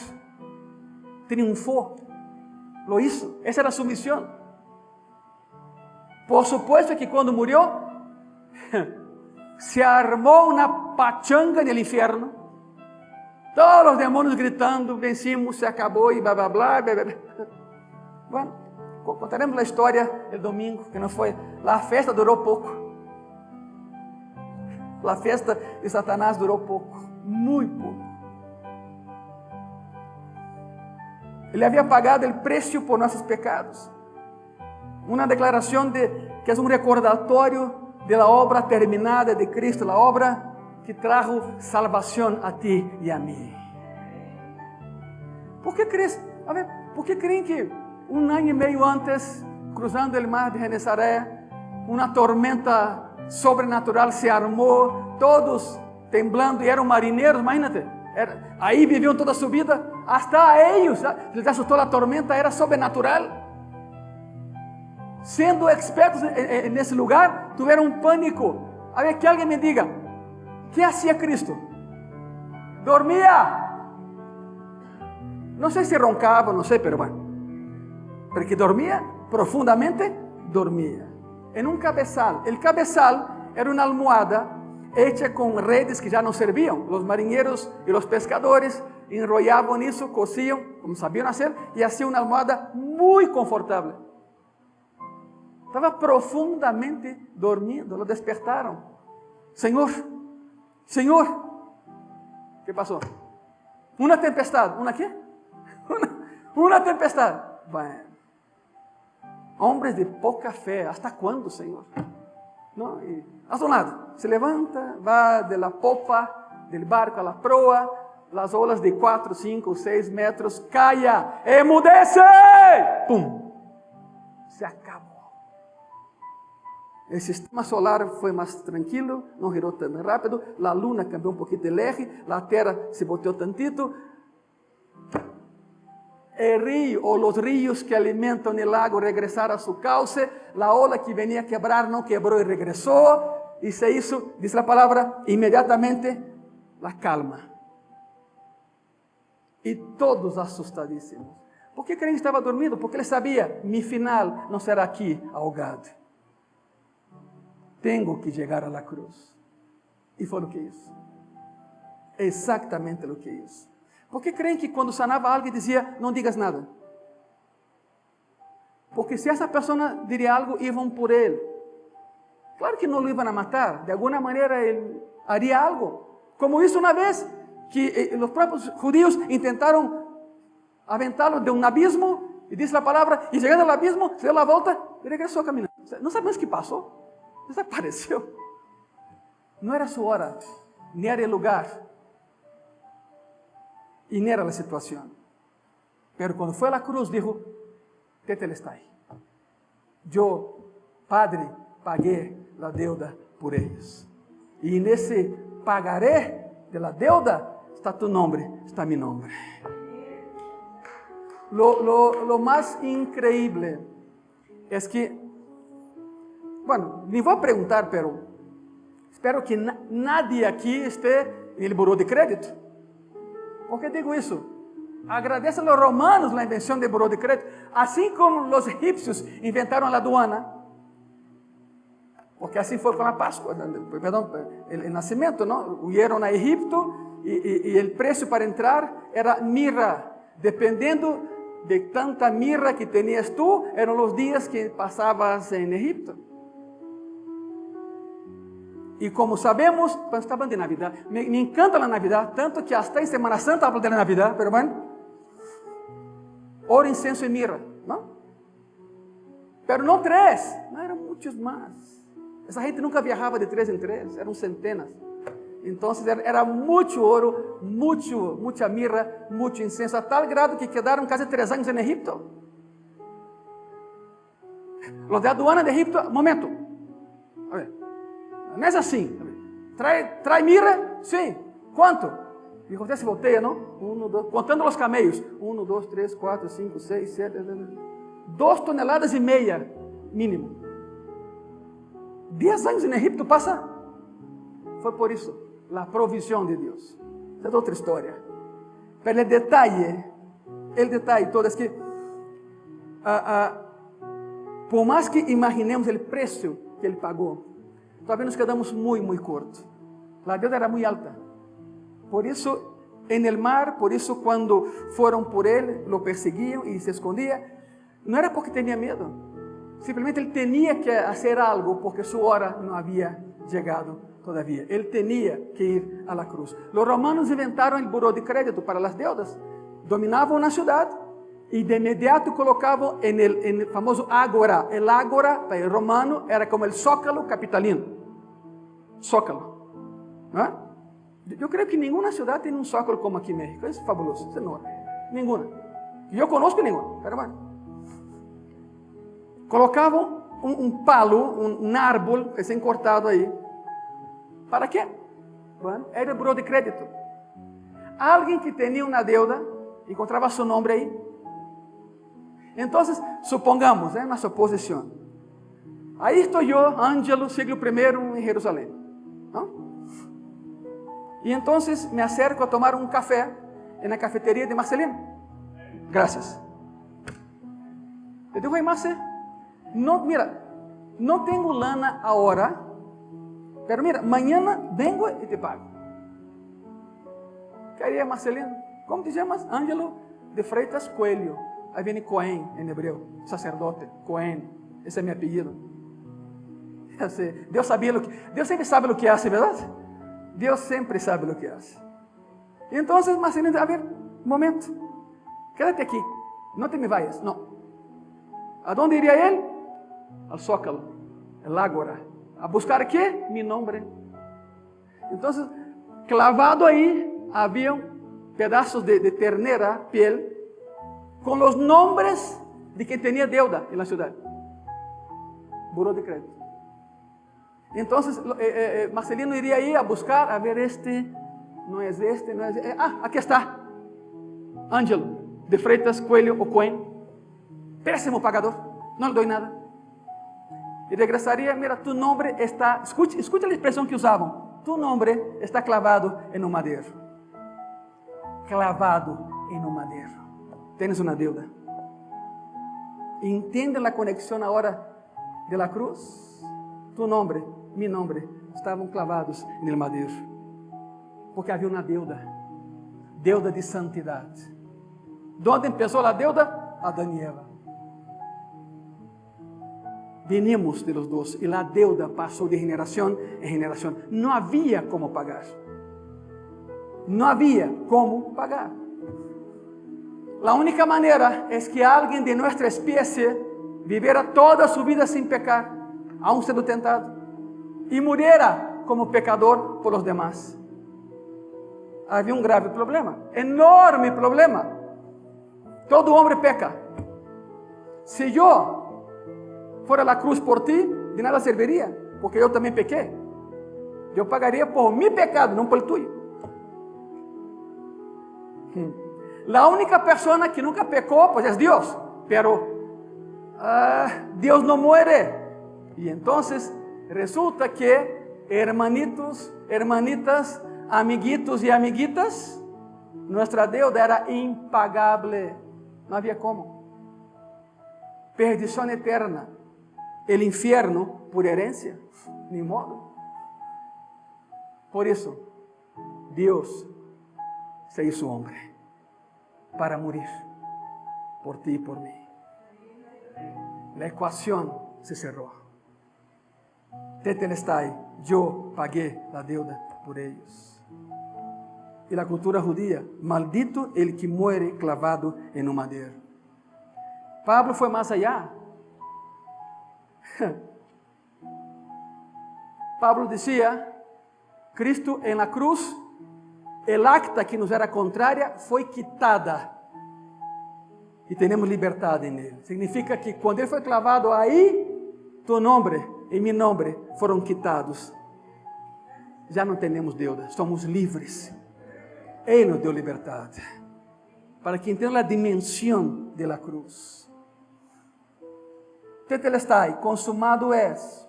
Speaker 1: Triunfou. Lo hizo. Essa era sua missão. Por supuesto que quando murió, se armou uma pachanga no inferno. Todos os demônios gritando, vencimos, se acabou e blá blá blá. Blá, blá. Bueno, contaremos a história el domingo, que não foi. A festa durou pouco. A festa de Satanás durou pouco, muito pouco. Ele havia pagado o preço por nossos pecados. Uma declaração que é um recordatório da obra terminada de Cristo, a obra que trajo salvação a ti e a mim. Por que creem que um ano e meio antes, cruzando o mar de Genesaré, uma tormenta sobrenatural se armou, todos temblando, e eram marinheiros, imagínate, aí viviam toda a sua vida, hasta eles, les assustou a tormenta, era sobrenatural. Sendo expertos nesse lugar, tiveram um pânico. A ver, que alguém me diga, que hacía Cristo? Dormia. Não sei se roncava, não sei, pero bueno, porque dormia profundamente, dormia. En un cabezal. El cabezal era una almohada hecha con redes que ya no servían. Los marineros y los pescadores enrollaban eso, cosían, como sabían hacer, y hacían una almohada muy confortable. Estaba profundamente dormindo, lo despertaron. Señor, Señor, ¿Qué pasó? Una tempestad. ¿Una qué? Una tempestad. Bueno. Hombres de poca fe. ¿Hasta cuándo, Señor? ¿No? Y haz un lado. Se levanta, va de la popa del barco a la proa, las olas de 4, 5, 6 metros, calla, emudece. ¡Pum! Se acabó. El sistema solar fue más tranquilo, no giró tan rápido, la luna cambió un poquito el eje, la tierra se volteó tantito. El río o los ríos que alimentan el lago regresaron a su cauce, la ola que venía a quebrar no quebró y regresó, y se hizo, dice la palabra, inmediatamente la calma. Y todos asustadísimos. ¿Por qué creen que estaba dormido? Porque él sabía, mi final no será aquí ahogado. Tengo que llegar a la cruz. Y fue lo que hizo. Exactamente lo que hizo. ¿Por qué creen que cuando sanaba a alguien decía, no digas nada? Porque si esa persona diría algo, iban por él. Claro que no lo iban a matar. De alguna manera él haría algo. Como hizo una vez que los propios judíos intentaron aventarlo de un abismo. Y dice la palabra, y llegando al abismo, se dio la vuelta y regresó caminando. O sea, no sabemos qué pasó. Desapareció. No era su hora, ni era el lugar, y ni era la situación. Pero cuando fue a la cruz dijo, tetelestai. Yo, Padre, pagué la deuda por ellos. Y en ese pagaré de la deuda está tu nombre, está mi nombre. Lo más increíble es que, bueno, ni voy a preguntar, pero espero que nadie aquí esté en el buró de crédito. ¿Por qué digo eso? Agradece a los romanos la invención del buró de crédito. Así como los egipcios inventaron la aduana, porque así fue con la Pascua, perdón, el nacimiento, ¿no? Huyeron a Egipto y el precio para entrar era mirra. Dependiendo de tanta mirra que tenías tú, eran los días que pasabas en Egipto. Y como sabemos, cuando estaban de Navidad, me encanta la Navidad, tanto que hasta en Semana Santa hablo de la Navidad, pero bueno, oro, incienso y mirra, ¿no? Pero no 3, no, eran muchos más. Esa gente nunca viajaba de 3 en 3, eran centenas. Entonces era mucho oro, mucha mirra, mucho incienso, a tal grado que quedaron casi 3 años en Egipto. Los de aduana de Egipto, momento, a ver, no es así. ¿Trae mirra? Sí. ¿Cuánto? Y José se voltea, ¿no? 1, 2, contando los camellos. 1, 2, 3, 4, 5, 6, 7, 2,5 toneladas mínimo. 10 años en Egipto pasa. Fue por eso, la provisión de Dios. Esa es otra historia. Pero el detalle todo es que por más que imaginemos el precio que Él pagó, todavía nos quedamos muy cortos. La deuda era muy alta. Por eso en el mar, por eso cuando fueron por Él, lo perseguían y se escondía. No era porque tenía miedo. Simplemente Él tenía que hacer algo porque su hora no había llegado todavía. Él tenía que ir a la cruz. Los romanos inventaron el buró de crédito para las deudas. Dominaban una ciudad y de inmediato colocaban en el famoso ágora. El ágora para el romano era como el zócalo capitalino. Zócalo. ¿Ah? Yo creo que ninguna ciudad tiene un zócalo como aquí en México. Es fabuloso, es enorme. Ninguna. Yo conozco ninguna, pero bueno. Colocavam um palo, um árbol recém cortado aí. ¿Para quê? Bueno, era el buró de crédito. Alguien que tenía una deuda encontraba su nombre ahí. Entonces, supongamos, una suposición. Ahí estoy yo, Ângelo, siglo I en Jerusalén, ¿no? Y entonces me acerco a tomar un café en la cafetería de Marcelino. Gracias. Le digo, Marce, no, mira, no tengo lana ahora, pero mira, mañana vengo y te pago. ¿Qué haría Marcelino? ¿Cómo te llamas? Ângelo de Freitas Coelho. Ahí viene Cohen en hebreo, sacerdote, Cohen, ese es mi apellido. Dios siempre sabe lo que hace, ¿verdad? Dios siempre sabe lo que hace. E então Marcelino, a ver, um momento, quédate aqui, não te me vayas, não. ¿A dónde iría él? Al Zócalo, el Ágora. ¿A buscar qué? Mi nombre. Entonces, clavado ahí, había pedazos de ternera, piel, con los nombres de quien tenía deuda en la ciudad. Buró de crédito. Entonces, Marcelino iría ahí a buscar, a ver no es este. Aquí está. Ángelo, de Freitas, Coelho o Cohen. Pésimo pagador, no le doy nada. Y regresaría, mira, tu nombre está, escucha la expresión que usaban, tu nombre está clavado en un madero. Clavado en un madero. Tienes una deuda. ¿Entienden la conexión ahora de la cruz? Tu nombre, mi nombre, estaban clavados en el madero. Porque había una deuda. Deuda de santidad. ¿Dónde empezó la deuda? Adán y Eva. Venimos de los dos y la deuda pasó de generación en generación. No había cómo pagar. No había cómo pagar. La única manera es que alguien de nuestra especie viviera toda su vida sin pecar, aún siendo tentado, y muriera como pecador por los demás. Había un grave problema, enorme problema. Todo hombre peca. Si yo fuera a la cruz por ti, de nada serviría, porque yo también pequé. Yo pagaría por mi pecado, no por el tuyo. La única persona que nunca pecó, pues es Dios, pero Dios no muere. Y entonces resulta que hermanitos, hermanitas, amiguitos y amiguitas, nuestra deuda era impagable, no había cómo. Perdición eterna. El infierno por herencia, ni modo. Por eso, Dios se hizo hombre para morir por ti y por mí. La ecuación se cerró. Tetelestai, yo pagué la deuda por ellos. Y la cultura judía, maldito el que muere clavado en un madero. Pablo fue más allá. Pablo decía, Cristo en la cruz, el acta que nos era contraria fue quitada y tenemos libertad en él. Significa que cuando él fue clavado ahí, tu nombre y mi nombre fueron quitados. Ya no tenemos deuda, somos libres. Él nos dio libertad. Para que entiendan la dimensión de la cruz. Tetelestai, consumado es.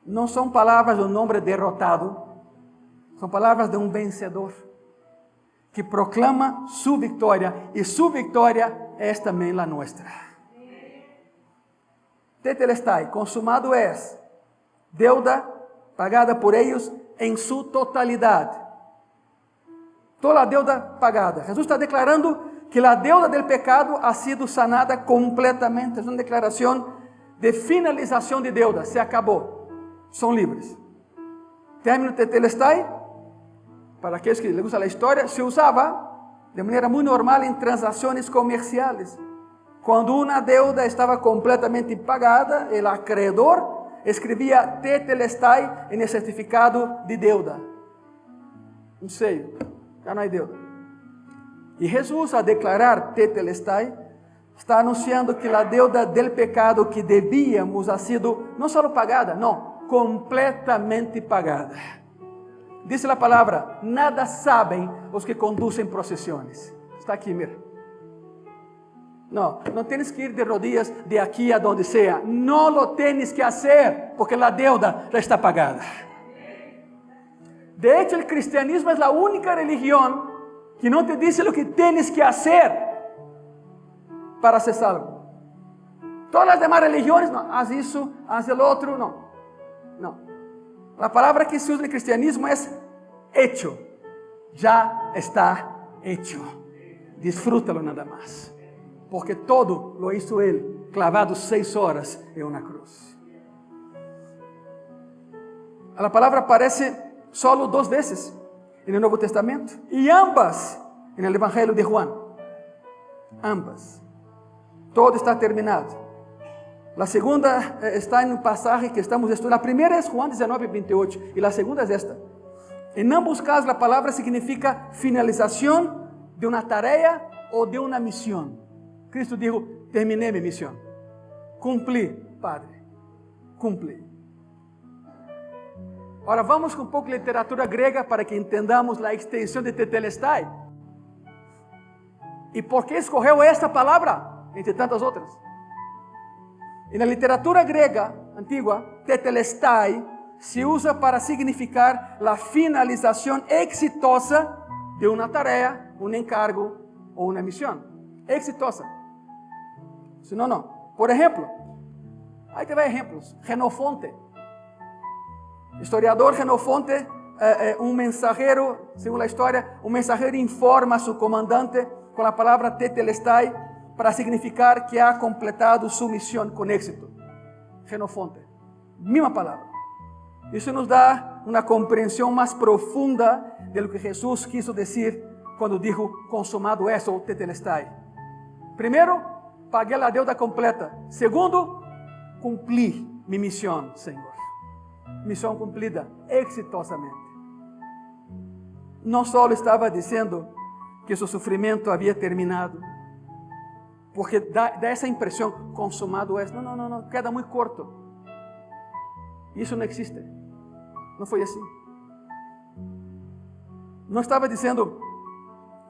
Speaker 1: Não são palavras de um homem derrotado, são palavras de um vencedor que proclama sua vitória e sua vitória é também a nossa. Tetelestai, consumado es, deuda pagada por eles em sua totalidade. Toda a deuda pagada. Jesus está declarando que a deuda del pecado ha sido sanada completamente. É uma declaração de finalização de deuda. Se acabou. São livres. Término tetelestai, para aqueles que les gusta a história, se usava de maneira muito normal em transações comerciais. Quando uma deuda estava completamente pagada, o acreedor escrevia tetelestai em certificado de deuda. Um sello. Já não há deuda. E Jesus, a declarar tetelestai, está anunciando que a deuda del pecado que debíamos ha sido não só pagada, não, completamente pagada. Diz a palavra, nada sabem os que conduzem procissões. Está aqui, mira. Não tienes que ir de rodillas de aqui a donde sea. Não lo tienes que hacer, porque a deuda já está pagada. De hecho, o cristianismo é a única religião que não te diz o que tienes que hacer para ser salvo. Todas as demais religiões, não, haz isso, haz el outro, não. A palavra que se usa no cristianismo é hecho. Já está hecho. Disfrútalo nada mais. Porque todo lo hizo Él, clavado 6 horas en una cruz. A palavra aparece solo 2 veces. en el Nuevo Testamento y ambas en el Evangelio de Juan. Ambas. Todo está terminado. La segunda está en un pasaje que estamos estudiando. La primera es Juan 19:28 y la segunda es esta. En ambos casos la palabra significa finalización de una tarea o de una misión. Cristo dijo, terminé mi misión. Cumplí, Padre. Cumplí. Ahora vamos con un poco de literatura griega para que entendamos la extensión de tetelestai. ¿Y por qué escogió esta palabra entre tantas otras? En la literatura griega antigua, tetelestai se usa para significar la finalización exitosa de una tarea, un encargo o una misión. Exitosa. Si no, no. Por ejemplo, ahí te va ejemplos. Xenofonte. Historiador Xenofonte, un mensajero, según la historia, un mensajero informa a su comandante con la palabra tetelestai para significar que ha completado su misión con éxito. Xenofonte. Misma palabra. Isso nos dá uma compreensão mais profunda de lo que Jesus quiso dizer quando dijo consumado es ou tetelestai. Primeiro, paguei a deuda completa. Segundo, cumpri minha missão, Senhor. Missão cumprida exitosamente. Não só estava dizendo que seu sofrimento havia terminado, porque dá essa impressão, consumado es. Não, queda muito corto. Isso não existe. Não foi assim. Não estava dizendo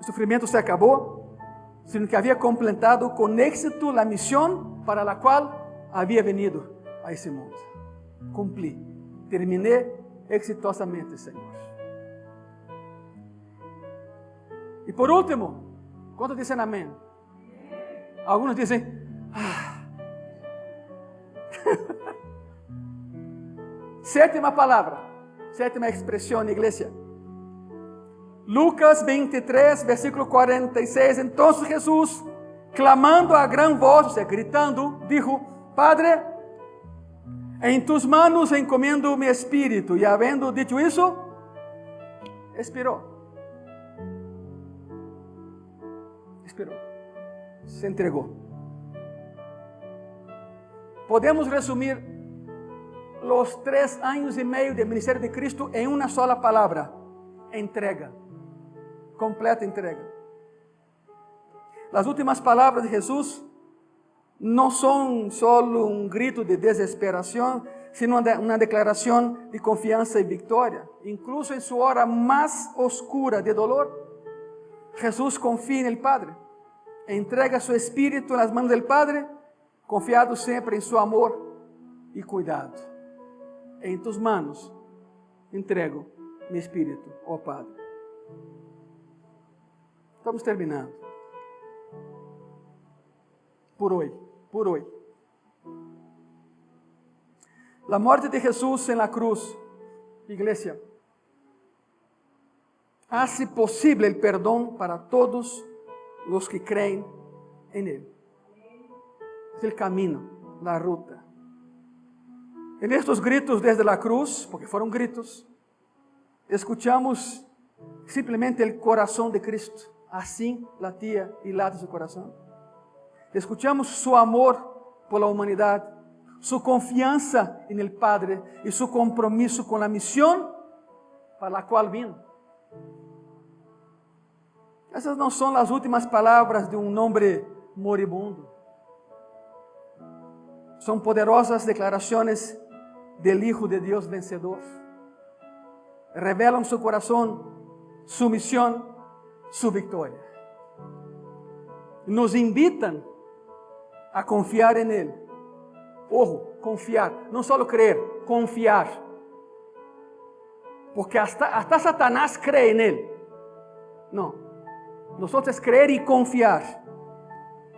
Speaker 1: o sofrimento se acabou, sino que havia completado com êxito a missão para a qual havia venido a esse mundo. Cumpri. Terminei exitosamente, Senhor. E por último, quantos dizem amém? Alguns dizem, Sétima palavra, sétima expressão, igreja. Lucas 23, versículo 46. Então Jesus, clamando a gran voz, ou seja, gritando, dijo, Padre, em tus manos encomiendo mi espírito. E havendo dicho isso, expirou. Expirou. Se entregou. Podemos resumir os 3 anos e meio de ministério de Cristo em uma sola palavra: entrega. Completa entrega. As últimas palavras de Jesus não são só um grito de desesperação, sino uma declaração de confiança e vitória. Incluso em sua hora mais oscura de dolor, Jesus confia no Padre. Entrega seu espírito nas mãos do Padre, confiado sempre em seu amor e cuidado. Em tus manos entrego meu espírito, ó Padre. Estamos terminando. Por hoje. A morte de Jesus na cruz, igreja, hace possível o perdão para todos os que creem em Ele. É o caminho, a ruta. En estos gritos desde a cruz, porque foram gritos, escuchamos simplesmente o coração de Cristo. Assim latia e late seu coração. Escuchamos su amor por la humanidad, su confianza en el Padre y su compromiso con la misión para la cual vino. Essas não são as últimas palavras de um homem moribundo. São poderosas declarações del Hijo de Deus vencedor. Revelam su corazón, su misión, su victoria. Nos invitan a confiar en Él. Ojo, confiar, não só creer, confiar. Porque hasta Satanás cree en Él. No, nosotros es creer y confiar.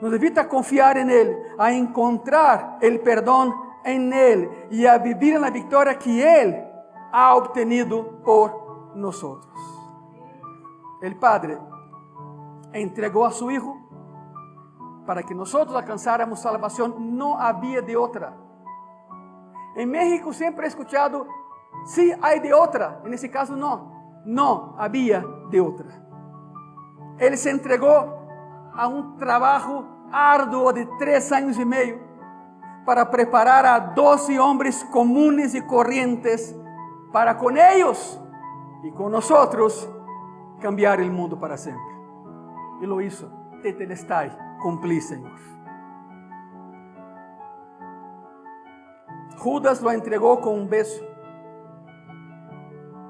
Speaker 1: Nos invita a confiar en Él, a encontrar el perdón en Él y a vivir en la victoria que Él ha obtenido por nosotros. El Padre entregó a su Hijo para que nosotros alcanzáramos salvación. No había de otra. En México siempre he escuchado, sí hay de otra. En ese caso no No había de otra. Él se entregó a un trabajo arduo de 3 años y medio para preparar a 12 hombres comunes y corrientes para con ellos y con nosotros cambiar el mundo para siempre. Y lo hizo. Tetelestai, cumplí, Señor. Judas lo entregó con un beso,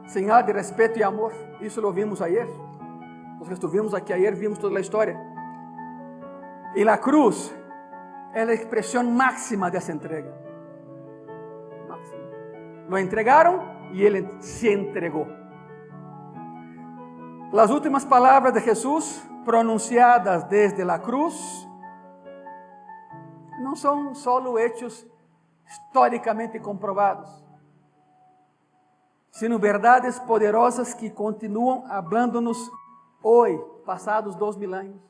Speaker 1: señal de respeto y amor. Eso lo vimos ayer. Los que estuvimos aquí ayer vimos toda la historia. Y la cruz es la expresión máxima de esa entrega. Máxima. Lo entregaron y Él se entregó. Las últimas palabras de Jesús, pronunciadas desde la cruz, no son solo hechos históricamente comprovados, sino verdades poderosas que continúan hablándonos hoy, pasados 2000 años.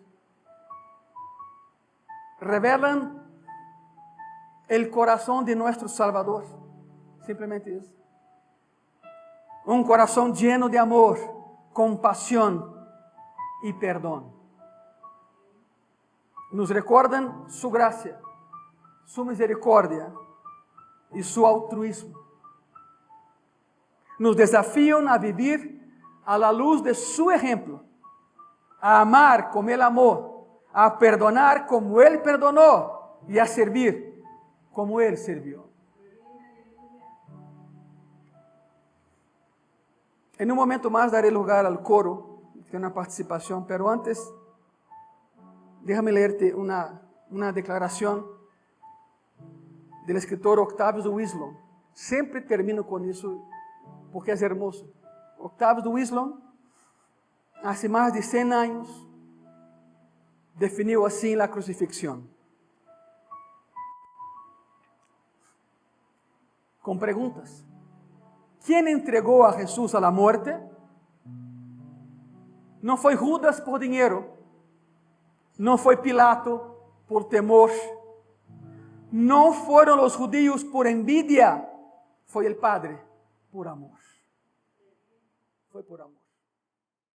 Speaker 1: Revelan el corazón de nuestro Salvador. Simplemente eso. Un corazón lleno de amor, compasión y perdón. Nos recuerdan su gracia, su misericordia y su altruismo. Nos desafían a vivir a la luz de su ejemplo, a amar como Él amó, a perdonar como Él perdonó y a servir como Él sirvió. En un momento más daré lugar al coro, que es una participación, pero antes déjame leerte una declaración del escritor Octavio de Wislon. Siempre termino con eso porque es hermoso. Octavio de Wislon, hace más de 100 años, definió así la crucifixión. Con preguntas. ¿Quién entregó a Jesús a la muerte? No fue Judas por dinero. No fue Pilato por temor. No fueron los judíos por envidia. Fue el Padre por amor. Fue por amor.